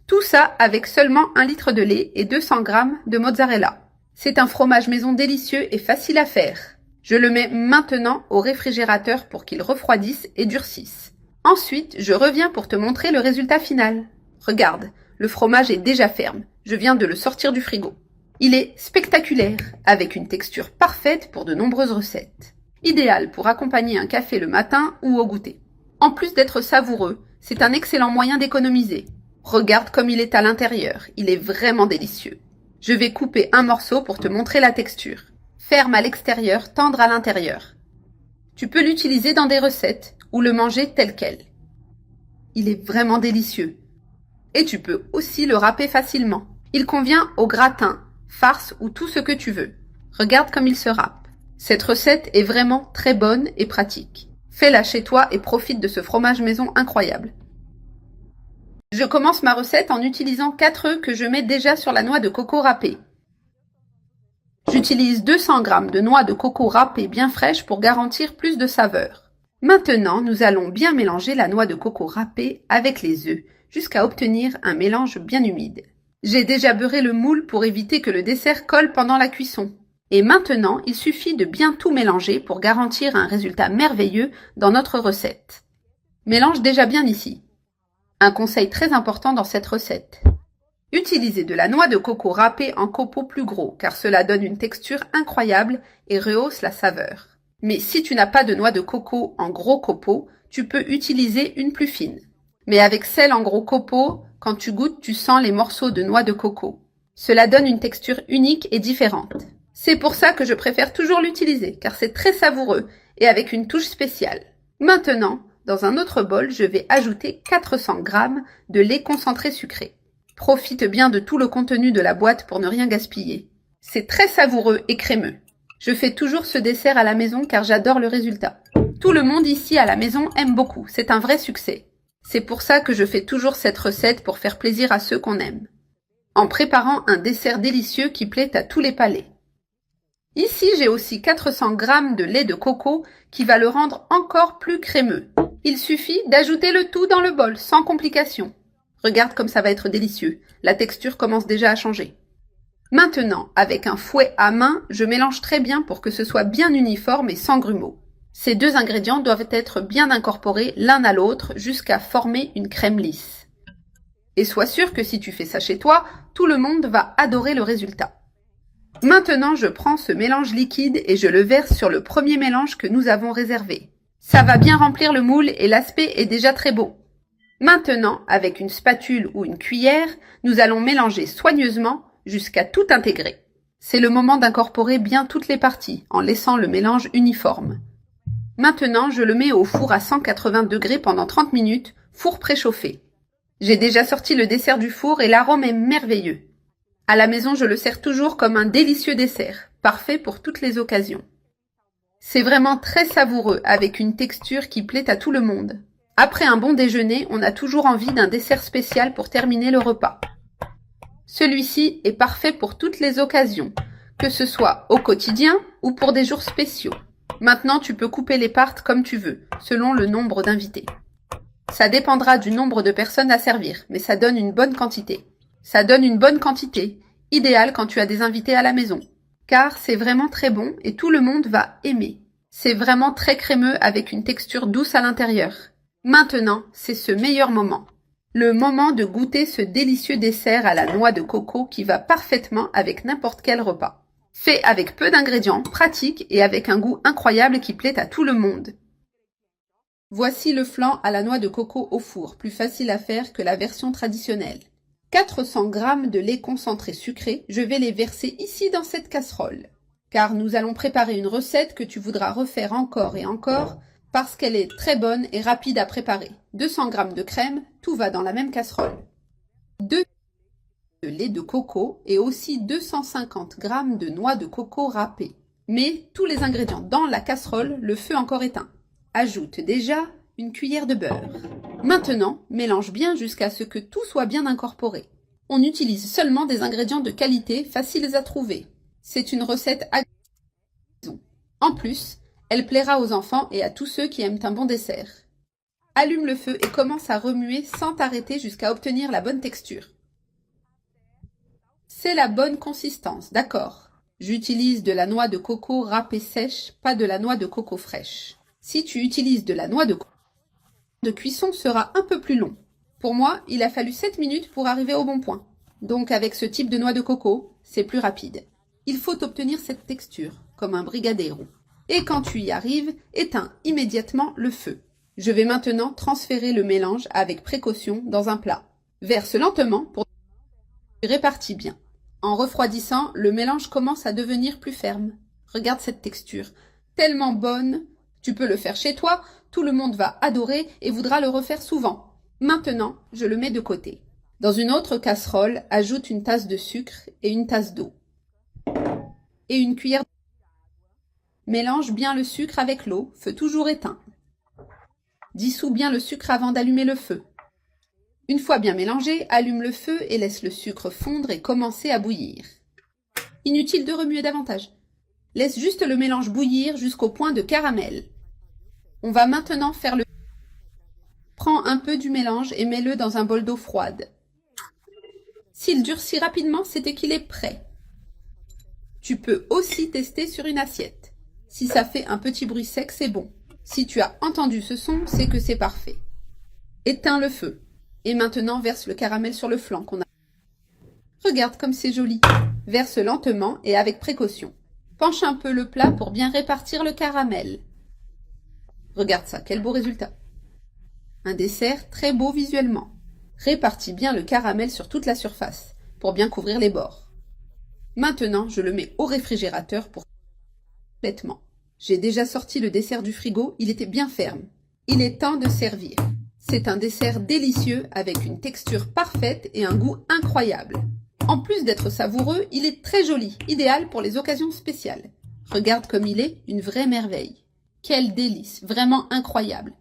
Tout ça avec seulement 1 litre de lait et 200 g de mozzarella. C'est un fromage maison délicieux et facile à faire. Je le mets maintenant au réfrigérateur pour qu'il refroidisse et durcisse. Ensuite, je reviens pour te montrer le résultat final. Regarde, le fromage est déjà ferme. Je viens de le sortir du frigo. Il est spectaculaire, avec une texture parfaite pour de nombreuses recettes. Idéal pour accompagner un café le matin ou au goûter. En plus d'être savoureux, c'est un excellent moyen d'économiser. Regarde comme il est à l'intérieur, il est vraiment délicieux. Je vais couper un morceau pour te montrer la texture. Ferme à l'extérieur, tendre à l'intérieur. Tu peux l'utiliser dans des recettes ou le manger tel quel. Il est vraiment délicieux. Et tu peux aussi le râper facilement. Il convient au gratin, farce ou tout ce que tu veux. Regarde comme il se râpe. Cette recette est vraiment très bonne et pratique. Fais-la chez toi et profite de ce fromage maison incroyable. Je commence ma recette en utilisant 4 œufs que je mets déjà sur la noix de coco râpée. J'utilise 200 g de noix de coco râpée bien fraîche pour garantir plus de saveur. Maintenant, nous allons bien mélanger la noix de coco râpée avec les œufs jusqu'à obtenir un mélange bien humide. J'ai déjà beurré le moule pour éviter que le dessert colle pendant la cuisson. Et maintenant, il suffit de bien tout mélanger pour garantir un résultat merveilleux dans notre recette. Mélange déjà bien ici. Un conseil très important dans cette recette. Utilisez de la noix de coco râpée en copeaux plus gros car cela donne une texture incroyable et rehausse la saveur. Mais si tu n'as pas de noix de coco en gros copeaux, tu peux utiliser une plus fine. Mais avec celle en gros copeaux, quand tu goûtes, tu sens les morceaux de noix de coco. Cela donne une texture unique et différente. C'est pour ça que je préfère toujours l'utiliser, car c'est très savoureux et avec une touche spéciale. Maintenant, dans un autre bol, je vais ajouter 400 g de lait concentré sucré. Profite bien de tout le contenu de la boîte pour ne rien gaspiller. C'est très savoureux et crémeux. Je fais toujours ce dessert à la maison car j'adore le résultat. Tout le monde ici à la maison aime beaucoup, c'est un vrai succès. C'est pour ça que je fais toujours cette recette pour faire plaisir à ceux qu'on aime. En préparant un dessert délicieux qui plaît à tous les palais. Ici, j'ai aussi 400 g de lait de coco qui va le rendre encore plus crémeux. Il suffit d'ajouter le tout dans le bol sans complication. Regarde comme ça va être délicieux. La texture commence déjà à changer. Maintenant, avec un fouet à main, je mélange très bien pour que ce soit bien uniforme et sans grumeaux. Ces 2 ingrédients doivent être bien incorporés l'un à l'autre jusqu'à former une crème lisse. Et sois sûr que si tu fais ça chez toi, tout le monde va adorer le résultat. Maintenant, je prends ce mélange liquide et je le verse sur le premier mélange que nous avons réservé. Ça va bien remplir le moule et l'aspect est déjà très beau. Maintenant, avec une spatule ou une cuillère, nous allons mélanger soigneusement jusqu'à tout intégrer. C'est le moment d'incorporer bien toutes les parties, en laissant le mélange uniforme. Maintenant, je le mets au four à 180 degrés pendant 30 minutes, four préchauffé. J'ai déjà sorti le dessert du four et l'arôme est merveilleux. À la maison, je le sers toujours comme un délicieux dessert, parfait pour toutes les occasions. C'est vraiment très savoureux, avec une texture qui plaît à tout le monde. Après un bon déjeuner, on a toujours envie d'un dessert spécial pour terminer le repas. Celui-ci est parfait pour toutes les occasions, que ce soit au quotidien ou pour des jours spéciaux. Maintenant, tu peux couper les parts comme tu veux, selon le nombre d'invités. Ça dépendra du nombre de personnes à servir, mais ça donne une bonne quantité. Ça donne une bonne quantité, idéal quand tu as des invités à la maison. Car c'est vraiment très bon et tout le monde va aimer. C'est vraiment très crémeux avec une texture douce à l'intérieur. Maintenant, c'est ce meilleur moment. Le moment de goûter ce délicieux dessert à la noix de coco qui va parfaitement avec n'importe quel repas. Fait avec peu d'ingrédients, pratique et avec un goût incroyable qui plaît à tout le monde. Voici le flan à la noix de coco au four, plus facile à faire que la version traditionnelle. 400 g de lait concentré sucré, je vais les verser ici dans cette casserole. Car nous allons préparer une recette que tu voudras refaire encore et encore parce qu'elle est très bonne et rapide à préparer. 200 g de crème, tout va dans la même casserole. 2 de lait de coco et aussi 250 g de noix de coco râpée. Mets tous les ingrédients dans la casserole, le feu encore éteint. Ajoute déjà une cuillère de beurre. Maintenant, mélange bien jusqu'à ce que tout soit bien incorporé. On utilise seulement des ingrédients de qualité, faciles à trouver. C'est une recette à maison. En plus, elle plaira aux enfants et à tous ceux qui aiment un bon dessert. Allume le feu et commence à remuer sans t'arrêter jusqu'à obtenir la bonne texture. C'est la bonne consistance, d'accord. J'utilise de la noix de coco râpée sèche, pas de la noix de coco fraîche. Si tu utilises de la noix de coco, de cuisson sera un peu plus long. Pour moi, il a fallu 7 minutes pour arriver au bon point. Donc avec ce type de noix de coco, c'est plus rapide. Il faut obtenir cette texture, comme un brigadeiro. Et quand tu y arrives, éteins immédiatement le feu. Je vais maintenant transférer le mélange avec précaution dans un plat. Verse lentement pour répartir bien. En refroidissant, le mélange commence à devenir plus ferme. Regarde cette texture, tellement bonne. Tu peux le faire chez toi, tout le monde va adorer et voudra le refaire souvent. Maintenant, je le mets de côté. Dans une autre casserole, ajoute une tasse de sucre et une tasse d'eau. Et une cuillère. Mélange bien le sucre avec l'eau, feu toujours éteint. Dissous bien le sucre avant d'allumer le feu. Une fois bien mélangé, allume le feu et laisse le sucre fondre et commencer à bouillir. Inutile de remuer davantage. Laisse juste le mélange bouillir jusqu'au point de caramel. On va maintenant faire le... Prends un peu du mélange et mets-le dans un bol d'eau froide. S'il durcit rapidement, c'est qu'il est prêt. Tu peux aussi tester sur une assiette. Si ça fait un petit bruit sec, c'est bon. Si tu as entendu ce son, c'est que c'est parfait. Éteins le feu. Et maintenant, verse le caramel sur le flanc qu'on a... Regarde comme c'est joli. Verse lentement et avec précaution. Penche un peu le plat pour bien répartir le caramel. Regarde ça, quel beau résultat. Un dessert très beau visuellement. Répartis bien le caramel sur toute la surface, pour bien couvrir les bords. Maintenant, je le mets au réfrigérateur pour complètement. J'ai déjà sorti le dessert du frigo, il était bien ferme. Il est temps de servir. C'est un dessert délicieux avec une texture parfaite et un goût incroyable. En plus d'être savoureux, il est très joli, idéal pour les occasions spéciales. Regarde comme il est, une vraie merveille. Quel délice, vraiment incroyable.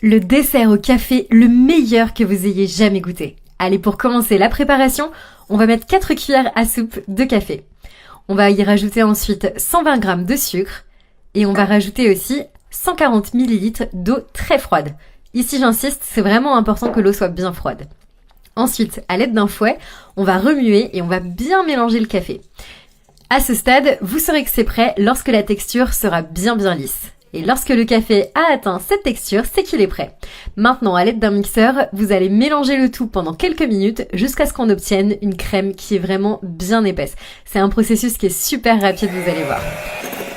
Le dessert au café, le meilleur que vous ayez jamais goûté. Allez, pour commencer la préparation, on va mettre 4 cuillères à soupe de café. On va y rajouter ensuite 120 g de sucre et on va rajouter aussi 140 ml d'eau très froide. Ici, j'insiste, c'est vraiment important que l'eau soit bien froide. Ensuite, à l'aide d'un fouet, on va remuer et on va bien mélanger le café. À ce stade, vous saurez que c'est prêt lorsque la texture sera bien lisse. Et lorsque le café a atteint cette texture, c'est qu'il est prêt. Maintenant, à l'aide d'un mixeur, vous allez mélanger le tout pendant quelques minutes jusqu'à ce qu'on obtienne une crème qui est vraiment bien épaisse. C'est un processus qui est super rapide, vous allez voir.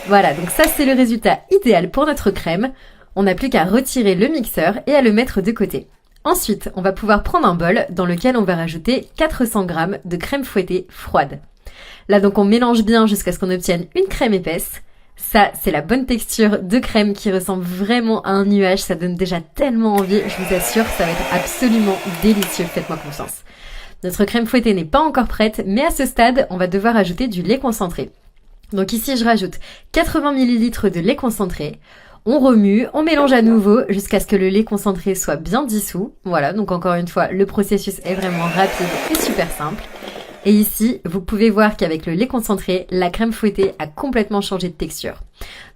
Voilà, donc ça c'est le résultat idéal pour notre crème. On n'a plus qu'à retirer le mixeur et à le mettre de côté. Ensuite, on va pouvoir prendre un bol dans lequel on va rajouter 400 g de crème fouettée froide. Là donc on mélange bien jusqu'à ce qu'on obtienne une crème épaisse. Ça, c'est la bonne texture de crème qui ressemble vraiment à un nuage. Ça donne déjà tellement envie, je vous assure, ça va être absolument délicieux, faites-moi confiance. Notre crème fouettée n'est pas encore prête, mais à ce stade, on va devoir ajouter du lait concentré. Donc ici, je rajoute 80 ml de lait concentré. On remue, on mélange à nouveau jusqu'à ce que le lait concentré soit bien dissous. Voilà, donc encore une fois, le processus est vraiment rapide et super simple. Et ici, vous pouvez voir qu'avec le lait concentré, la crème fouettée a complètement changé de texture.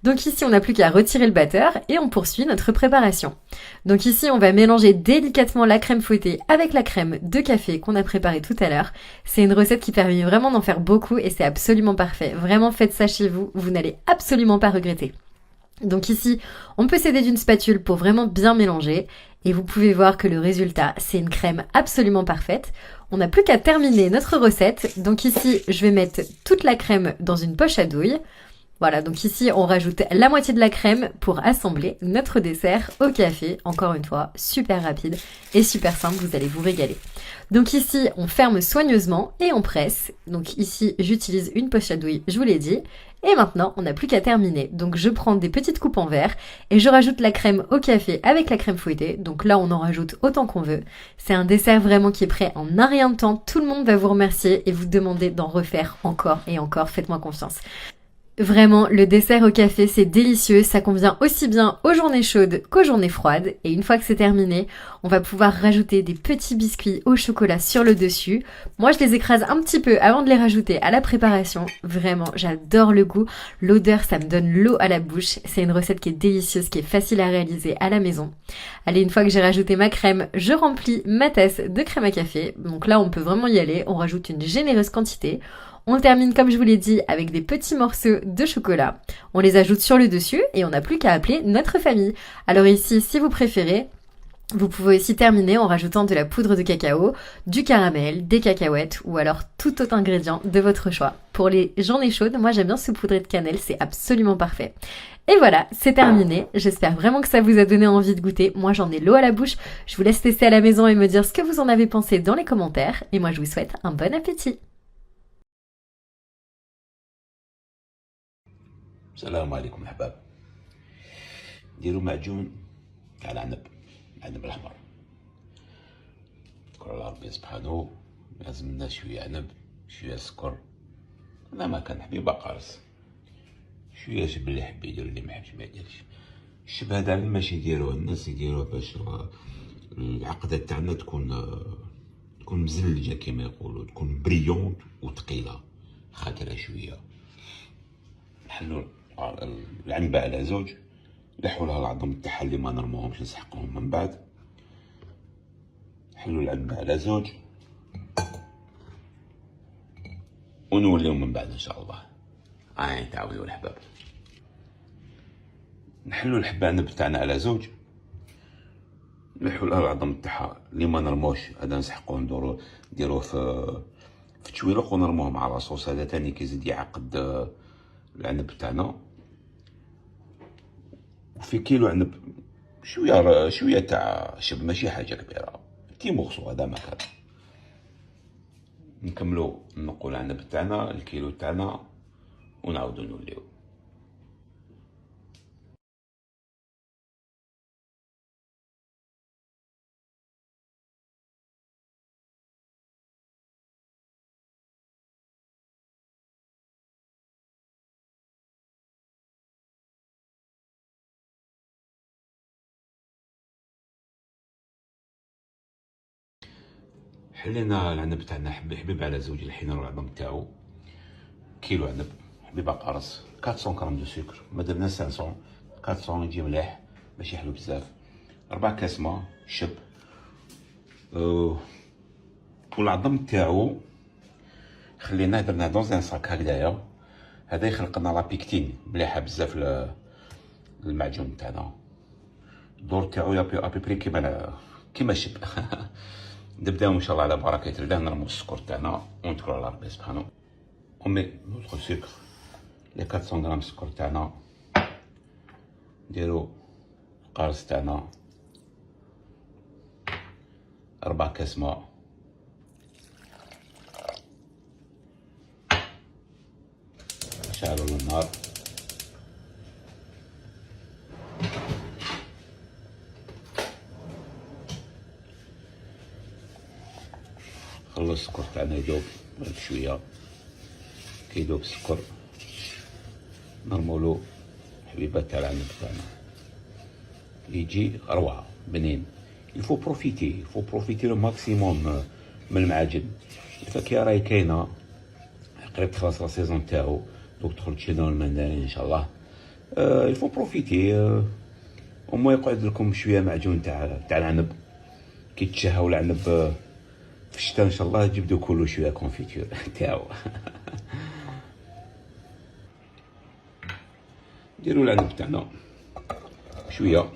Donc ici, on n'a plus qu'à retirer le batteur et on poursuit notre préparation. Donc ici, on va mélanger délicatement la crème fouettée avec la crème de café qu'on a préparée tout à l'heure. C'est une recette qui permet vraiment d'en faire beaucoup et c'est absolument parfait. Vraiment, faites ça chez vous, vous n'allez absolument pas regretter. Donc ici, on peut s'aider d'une spatule pour vraiment bien mélanger et vous pouvez voir que le résultat, c'est une crème absolument parfaite. On n'a plus qu'à terminer notre recette. Donc ici, je vais mettre toute la crème dans une poche à douille. Voilà, donc ici, on rajoute la moitié de la crème pour assembler notre dessert au café. Encore une fois, super rapide et super simple, vous allez vous régaler. Donc ici, on ferme soigneusement et on presse. Donc ici, j'utilise une poche à douille, je vous l'ai dit. Et maintenant, on n'a plus qu'à terminer. Donc je prends des petites coupes en verre et je rajoute la crème au café avec la crème fouettée. Donc là, on en rajoute autant qu'on veut. C'est un dessert vraiment qui est prêt en un rien de temps. Tout le monde va vous remercier et vous demander d'en refaire encore et encore. Faites-moi confiance. Vraiment, le dessert au café, c'est délicieux, ça convient aussi bien aux journées chaudes qu'aux journées froides. Et une fois que c'est terminé, on va pouvoir rajouter des petits biscuits au chocolat sur le dessus. Moi, je les écrase un petit peu avant de les rajouter à la préparation. Vraiment, j'adore le goût. L'odeur, ça me donne l'eau à la bouche. C'est une recette qui est délicieuse, qui est facile à réaliser à la maison. Allez, une fois que j'ai rajouté ma crème, je remplis ma tasse de crème à café. Donc là, on peut vraiment y aller. On rajoute une généreuse quantité. On termine, comme je vous l'ai dit, avec des petits morceaux de chocolat. On les ajoute sur le dessus et on n'a plus qu'à appeler notre famille. Alors ici, si vous préférez, vous pouvez aussi terminer en rajoutant de la poudre de cacao, du caramel, des cacahuètes ou alors tout autre ingrédient de votre choix. Pour les journées chaudes, moi j'aime bien saupoudrer de cannelle, c'est absolument parfait. Et voilà, c'est terminé. J'espère vraiment que ça vous a donné envie de goûter. Moi j'en ai l'eau à la bouche. Je vous laisse tester à la maison et me dire ce que vous en avez pensé dans les commentaires. Et moi je vous souhaite un bon appétit. السلام عليكم احباب. ديروا معجون تاع العنب الاحمر. شكر الله ربي سبحانه. لازم لنا شويه عنب شويه سكر. انا ما كنحب بقرص شويه جبن اللي يحب يدير اللي ما يحبش ما يديرش. الشبه هذا ماشي يديروه الناس يديروه باش العقده تاعنا تكون مزلجه كما يقولوا، تكون بريونت وثقيله خاطره شويه. نحلو العنبة على زوج، نلحو لها العظم تاعها اللي ما نرموهمش نسحقوهم من بعد. نحلو العنبة على زوج ونوليهم من بعد ان شاء الله. تعاودوا الحباب. نحلو العنب تاعنا على زوج، نلحو لها العظم تاعها اللي ما نرموش، هذا نسحقوه نديروه في تشويلق ونرموه مع لاصوص. هذا تاني كيزيد يعقد العنب تاعنا. وفي كيلو عنب شويه تاع شب، ماشي حاجه كبيره، تي مغصو هذا ما كان. نكملو نقوا العنب تاعنا الكيلو تاعنا ونعاودو نوليو. حلينا العنب تاعنا حبيب على زوج، الحين العظم تاعو كيلو عنب حبيبه قرص، 400 غرام دو سكر، ما درنا 500 400 يجي مليح ماشي حلو بزاف. 4 كاس ما شب. والعظم تاعو خليناه درناه دون صاك هكذايا. هذا يخلق لنا لابيكتين مليحه بزاف للمعجون تاعنا. الدور تاعو ابيبري كيما الشب. نبداو ان شاء الله على بركه الله. نرمو السكر تاعنا ونتكلو على ربي سبحانه. ومي نوتخ سكر لي 400 غرام سكر تاعنا، نديرو القارص تاعنا 4 كاس ماء. شعلوا النار. خلو السكر تاعنا يذوب شويه. كي يذوب السكر نرمولو حبيبات تاع العنب تاعنا يجي روعه بنين. الفو بروفيتي لو ماكسيموم من المعاجن. الفاكهه راهي كاينه قريب تخلص لا سيزون تاعو، دوك تدخل تشري لهم المندرين ان شاء الله. الفو بروفيتي وما يقعد لكم شويه معجون تاع العنب. كي تشهوا العنب في الشتاء ان شاء الله تجبدوا كله شويه كونفيتور تاعو. نديروا العنب تاعنا شويه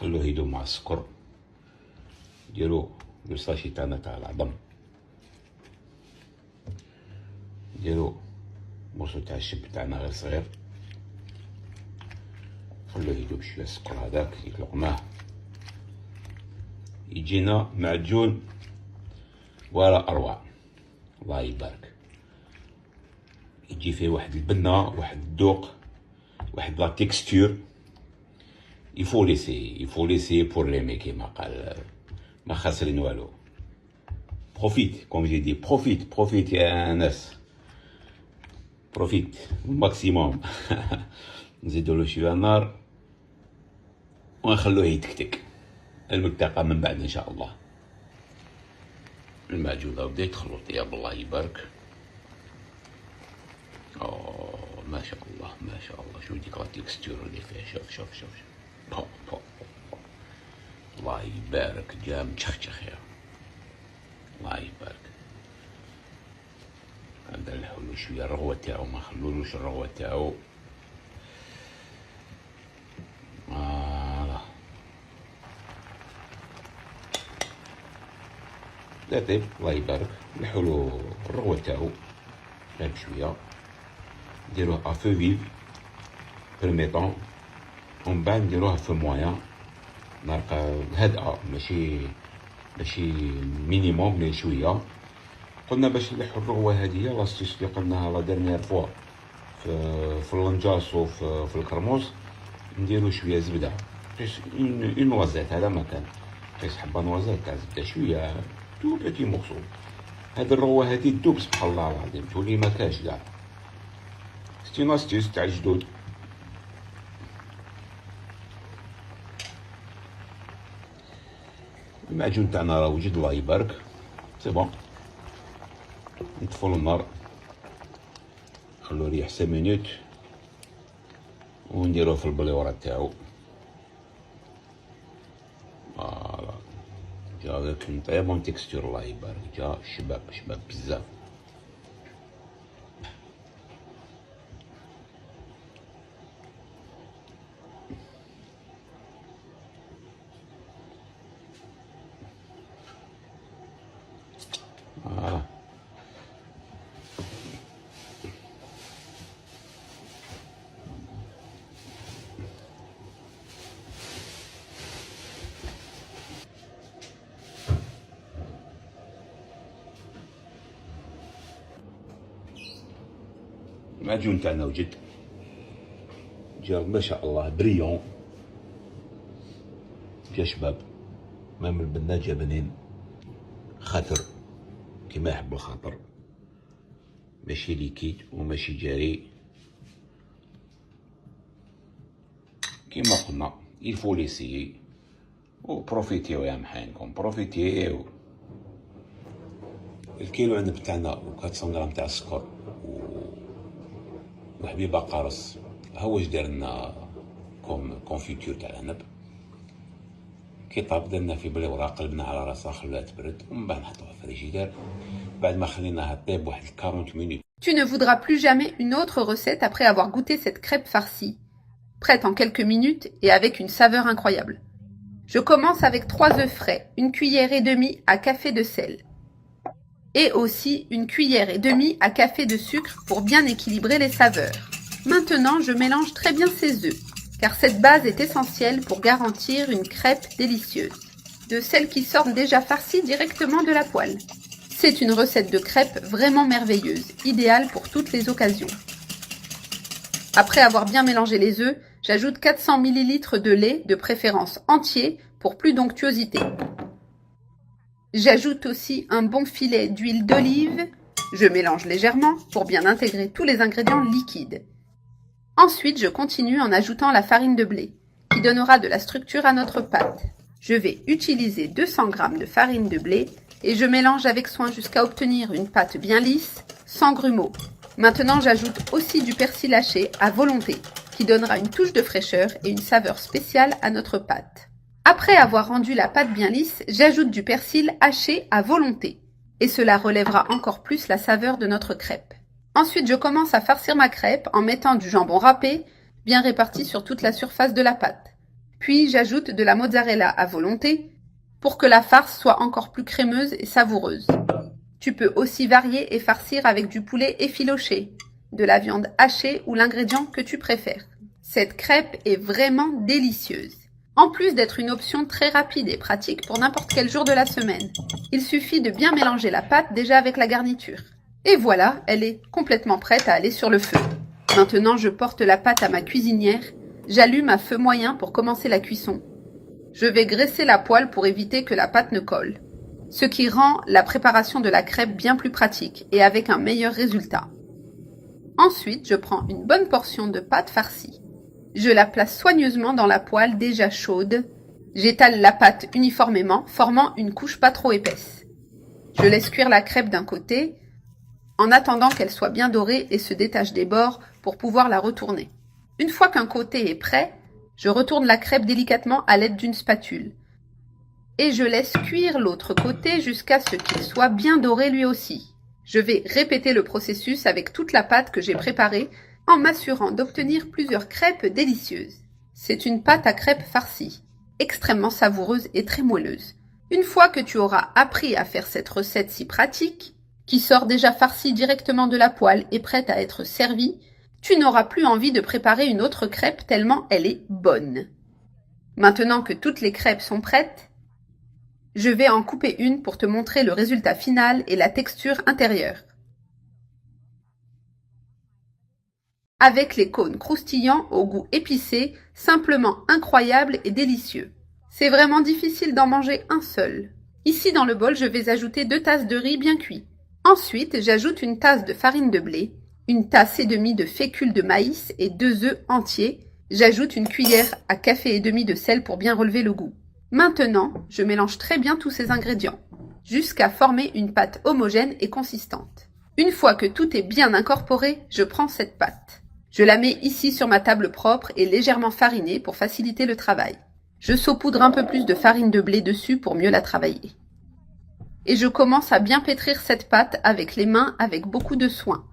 خلوه يدوب مع السكر. نديرو الساشي تاعنا تاع العظم، نديرو مرسو تاع الشب تاعنا غير صغير، خلوه يدوب شويه السكر هذاك يطلقناه يجينا معجون ولا اروع. الله يبارك. يجي فيه واحد البنه، واحد الذوق، واحد لا تيكستور. يفو ليسي بور ليمي كيما قال، ما خاسرين والو. بروفيت كوم جي دي، بروفيت يا ناس، بروفيت ماكسيموم. نزيدولو شويه النار ونخلوه يتكتك. الملتقى من بعد ان شاء الله. المعجون بدا يتخلط يا الله يبارك. ما شاء الله ما شاء الله. شوف ديك لا تيكستور اللي فيها. شوف الله يبارك. جا متشخشخ يا الله يبارك. هذا نحلو شويه الرغوه تاعو، ما نخلولوش الرغوه تاعو. لا طيب الله يبارك. نحلو الرغوه تاعو غير بشويه، نديروه ا فو فيف برومي طون، ومن بعد نديروه في مويان نار هادئه، ماشي مينيموم مي شويه. قلنا باش نلحو الرغوه هاديه لاستيس اللي قلناها لا ديرنيير فوا في اللونجاس وفي الكرموز، نديرو شويه زبده، قيس اون نوازيت هذا مكان، قيس حبه نوازيت تاع زبده شويه تو بيتي مورسو. هاد الرغوه هادي تدوب سبحان الله العظيم، تولي ما كاش كاع. ستي اون استيس تاع الجدود. المعجون تاعنا راه وجد الله يبارك. سي بون، نطفو النار نخلوه يريح 5 مينوت ونديروه في البليورة تاعو. فوالا جا هذاك طري بون تيكستور الله يبارك. جا شباب بزاف. المعجون تاعنا وجد، جا ما شاء الله بريون، جا شباب. مام البنا جا بنين، خاطر كيما يحب الخاطر، ماشي ليكيد وماشي جاري. كيما قلنا يلفو ليسيي وبروفيتيو يا محاينكم، بروفيتيو. الكيلو عنب تاعنا و 400 غرام تاع السكر وحبيبه قارص. ها واش دار لنا كونفيتور تاع العنب. كي طاب درنا في بليوره، قلبنا على راسها، خلوها تبرد، ومن بعد نحطوها في الفريجيدير. بعد ما خليناها طيب واحد 40 minutes. Tu ne voudras plus jamais une autre recette après avoir goûté cette crêpe farcie. Prête en quelques minutes et avec une saveur incroyable. Je commence avec 3 œufs frais, 1 cuillère et demie à café de sel. Et aussi une cuillère et demie à café de sucre pour bien équilibrer les saveurs. Maintenant, je mélange très bien ces œufs, car cette base est essentielle pour garantir une crêpe délicieuse. De celles qui sortent déjà farcies directement de la poêle. C'est une recette de crêpes vraiment merveilleuse, idéale pour toutes les occasions. Après avoir bien mélangé les œufs, j'ajoute 400 ml de lait, de préférence entier, pour plus d'onctuosité. J'ajoute aussi un bon filet d'huile d'olive. Je mélange légèrement pour bien intégrer tous les ingrédients liquides. Ensuite, je continue en ajoutant la farine de blé, qui donnera de la structure à notre pâte. Je vais utiliser 200 g de farine de blé et je mélange avec soin jusqu'à obtenir une pâte bien lisse, sans grumeaux. Maintenant, j'ajoute aussi du persil haché à volonté, qui donnera une touche de fraîcheur et une saveur spéciale à notre pâte. Après avoir rendu la pâte bien lisse, j'ajoute du persil haché à volonté, et cela relèvera encore plus la saveur de notre crêpe. Ensuite, je commence à farcir ma crêpe en mettant du jambon râpé, bien réparti sur toute la surface de la pâte. Puis, j'ajoute de la mozzarella à volonté, pour que la farce soit encore plus crémeuse et savoureuse. Tu peux aussi varier et farcir avec du poulet effiloché, de la viande hachée ou l'ingrédient que tu préfères. Cette crêpe est vraiment délicieuse. En plus d'être une option très rapide et pratique pour n'importe quel jour de la semaine, il suffit de bien mélanger la pâte déjà avec la garniture. Et voilà, elle est complètement prête à aller sur le feu. Maintenant, je porte la pâte à ma cuisinière. J'allume à feu moyen pour commencer la cuisson. Je vais graisser la poêle pour éviter que la pâte ne colle, ce qui rend la préparation de la crêpe bien plus pratique et avec un meilleur résultat. Ensuite, je prends une bonne portion de pâte farcie. Je la place soigneusement dans la poêle déjà chaude. J'étale la pâte uniformément, formant une couche pas trop épaisse. Je laisse cuire la crêpe d'un côté, en attendant qu'elle soit bien dorée et se détache des bords pour pouvoir la retourner. Une fois qu'un côté est prêt, je retourne la crêpe délicatement à l'aide d'une spatule. Et je laisse cuire l'autre côté jusqu'à ce qu'il soit bien doré lui aussi. Je vais répéter le processus avec toute la pâte que j'ai préparée en m'assurant d'obtenir plusieurs crêpes délicieuses. C'est une pâte à crêpes farcie, extrêmement savoureuse et très moelleuse. Une fois que tu auras appris à faire cette recette si pratique, qui sort déjà farcie directement de la poêle et prête à être servie, tu n'auras plus envie de préparer une autre crêpe tellement elle est bonne. Maintenant que toutes les crêpes sont prêtes, je vais en couper une pour te montrer le résultat final et la texture intérieure. Avec les cônes croustillants au goût épicé, simplement incroyable et délicieux. C'est vraiment difficile d'en manger un seul. Ici dans le bol, je vais ajouter 2 tasses de riz bien cuit. Ensuite, j'ajoute une tasse de farine de blé, une tasse et demie de fécule de maïs et 2 œufs entiers. J'ajoute une cuillère à café et demi de sel pour bien relever le goût. Maintenant, je mélange très bien tous ces ingrédients, jusqu'à former une pâte homogène et consistante. Une fois que tout est bien incorporé, je prends cette pâte. Je la mets ici sur ma table propre et légèrement farinée pour faciliter le travail. Je saupoudre un peu plus de farine de blé dessus pour mieux la travailler. Et je commence à bien pétrir cette pâte avec les mains avec beaucoup de soin.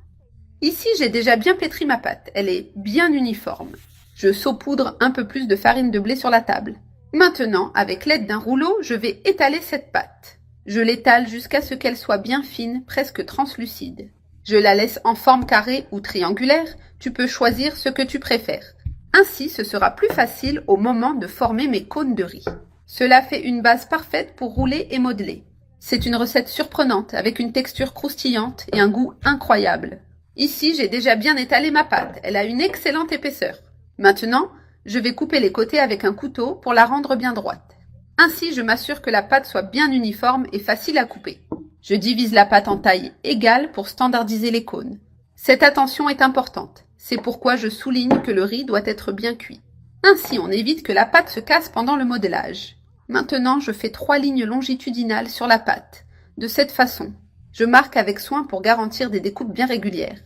Ici, j'ai déjà bien pétri ma pâte. Elle est bien uniforme. Je saupoudre un peu plus de farine de blé sur la table. Maintenant, avec l'aide d'un rouleau, je vais étaler cette pâte. Je l'étale jusqu'à ce qu'elle soit bien fine, presque translucide. Je la laisse en forme carrée ou triangulaire. Tu peux choisir ce que tu préfères. Ainsi, ce sera plus facile au moment de former mes cônes de riz. Cela fait une base parfaite pour rouler et modeler. C'est une recette surprenante, avec une texture croustillante et un goût incroyable. Ici, j'ai déjà bien étalé ma pâte. Elle a une excellente épaisseur. Maintenant, je vais couper les côtés avec un couteau pour la rendre bien droite. Ainsi, je m'assure que la pâte soit bien uniforme et facile à couper. Je divise la pâte en tailles égales pour standardiser les cônes. Cette attention est importante. C'est pourquoi je souligne que le riz doit être bien cuit. Ainsi, on évite que la pâte se casse pendant le modelage. Maintenant, je fais 3 lignes longitudinales sur la pâte. De cette façon, je marque avec soin pour garantir des découpes bien régulières.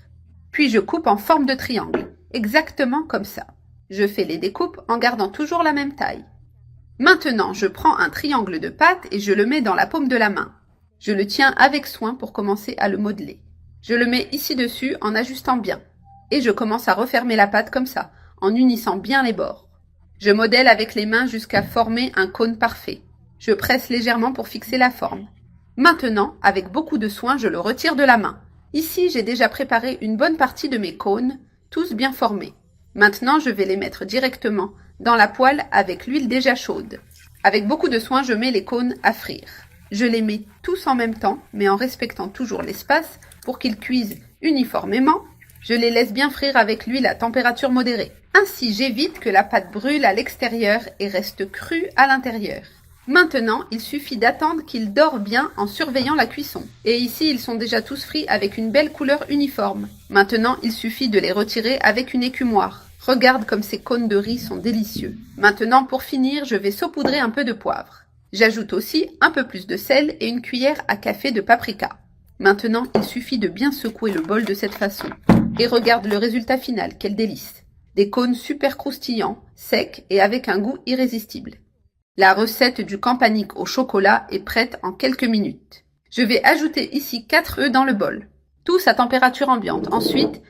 Puis je coupe en forme de triangle, exactement comme ça. Je fais les découpes en gardant toujours la même taille. Maintenant, je prends un triangle de pâte et je le mets dans la paume de la main. Je le tiens avec soin pour commencer à le modeler. Je le mets ici dessus en ajustant bien. Et je commence à refermer la pâte comme ça, en unissant bien les bords. Je modèle avec les mains jusqu'à former un cône parfait. Je presse légèrement pour fixer la forme. Maintenant, avec beaucoup de soin, je le retire de la main. Ici, j'ai déjà préparé une bonne partie de mes cônes, tous bien formés. Maintenant, je vais les mettre directement dans la poêle avec l'huile déjà chaude. Avec beaucoup de soin, je mets les cônes à frire. Je les mets tous en même temps, mais en respectant toujours l'espace pour qu'ils cuisent uniformément. Je les laisse bien frire avec l'huile à température modérée. Ainsi, j'évite que la pâte brûle à l'extérieur et reste crue à l'intérieur. Maintenant, il suffit d'attendre qu'ils dorent bien en surveillant la cuisson. Et ici, ils sont déjà tous frits avec une belle couleur uniforme. Maintenant, il suffit de les retirer avec une écumoire. Regarde comme ces cônes de riz sont délicieux. Maintenant, pour finir, je vais saupoudrer un peu de poivre. J'ajoute aussi un peu plus de sel et une cuillère à café de paprika. Maintenant, il suffit de bien secouer le bol de cette façon. Et regarde le résultat final, quel délice! Des cônes super croustillants, secs et avec un goût irrésistible. La recette du campanic au chocolat est prête en quelques minutes. Je vais ajouter ici 4 œufs dans le bol, tous à température ambiante. Ensuite,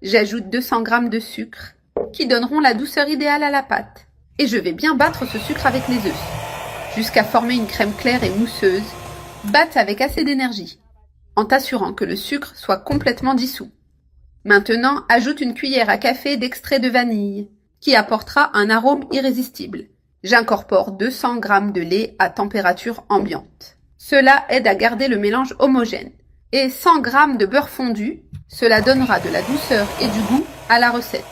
j'ajoute 200 g de sucre qui donneront la douceur idéale à la pâte. Et je vais bien battre ce sucre avec les œufs, jusqu'à former une crème claire et mousseuse. Batte avec assez d'énergie, en t'assurant que le sucre soit complètement dissous. Maintenant, ajoute une cuillère à café d'extrait de vanille, qui apportera un arôme irrésistible. J'incorpore 200 g de lait à température ambiante. Cela aide à garder le mélange homogène. Et 100 g de beurre fondu, cela donnera de la douceur et du goût à la recette.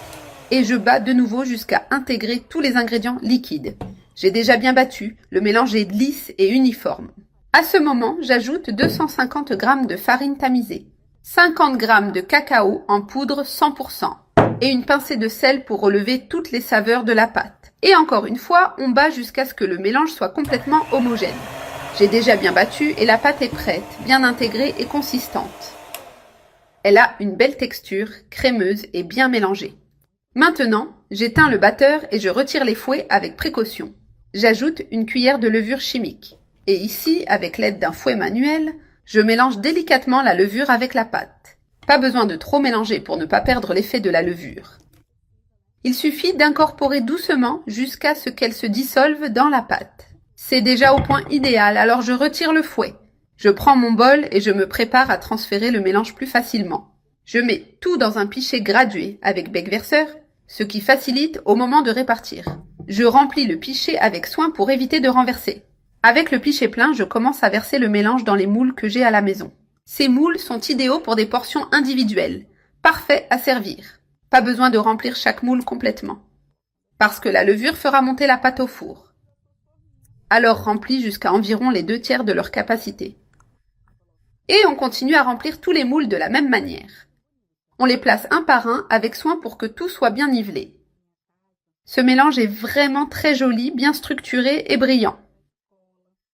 Et je bats de nouveau jusqu'à intégrer tous les ingrédients liquides. J'ai déjà bien battu, le mélange est lisse et uniforme. À ce moment, j'ajoute 250 g de farine tamisée, 50 g de cacao en poudre 100% et une pincée de sel pour relever toutes les saveurs de la pâte. Et encore une fois, on bat jusqu'à ce que le mélange soit complètement homogène. J'ai déjà bien battu et la pâte est prête, bien intégrée et consistante. Elle a une belle texture, crémeuse et bien mélangée. Maintenant, j'éteins le batteur et je retire les fouets avec précaution. J'ajoute une cuillère de levure chimique. Et ici, avec l'aide d'un fouet manuel, je mélange délicatement la levure avec la pâte. Pas besoin de trop mélanger pour ne pas perdre l'effet de la levure. Il suffit d'incorporer doucement jusqu'à ce qu'elle se dissolve dans la pâte. C'est déjà au point idéal, alors je retire le fouet. Je prends mon bol et je me prépare à transférer le mélange plus facilement. Je mets tout dans un pichet gradué avec bec verseur, ce qui facilite au moment de répartir. Je remplis le pichet avec soin pour éviter de renverser. Avec le pichet plein, je commence à verser le mélange dans les moules que j'ai à la maison. Ces moules sont idéaux pour des portions individuelles, parfaits à servir. Pas besoin de remplir chaque moule complètement, parce que la levure fera monter la pâte au four. Alors remplis jusqu'à environ les 2/3 de leur capacité. Et on continue à remplir tous les moules de la même manière. On les place un par un avec soin pour que tout soit bien nivelé. Ce mélange est vraiment très joli, bien structuré et brillant.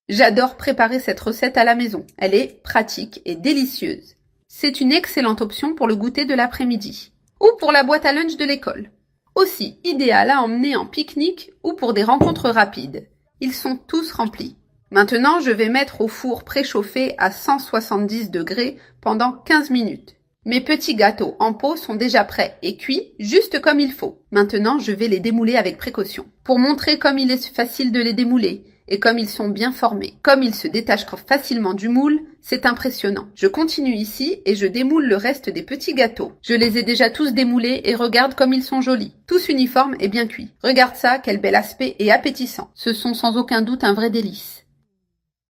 J'adore préparer cette recette à la maison. Elle est pratique et délicieuse. C'est une excellente option pour le goûter de l'après-midi ou pour la boîte à lunch de l'école. Aussi idéal à emmener en pique-nique ou pour des rencontres rapides. Ils sont tous remplis. Maintenant, je vais mettre au four préchauffé à 170 degrés pendant 15 minutes. Mes petits gâteaux en pot sont déjà prêts et cuits juste comme il faut. Maintenant, je vais les démouler avec précaution. Pour montrer comme il est facile de les démouler et comme ils sont bien formés, comme ils se détachent facilement du moule, c'est impressionnant. Je continue ici et je démoule le reste des petits gâteaux. Je les ai déjà tous démoulés et regarde comme ils sont jolis. Tous uniformes et bien cuits. Regarde ça, quel bel aspect et appétissant. Ce sont sans aucun doute un vrai délice.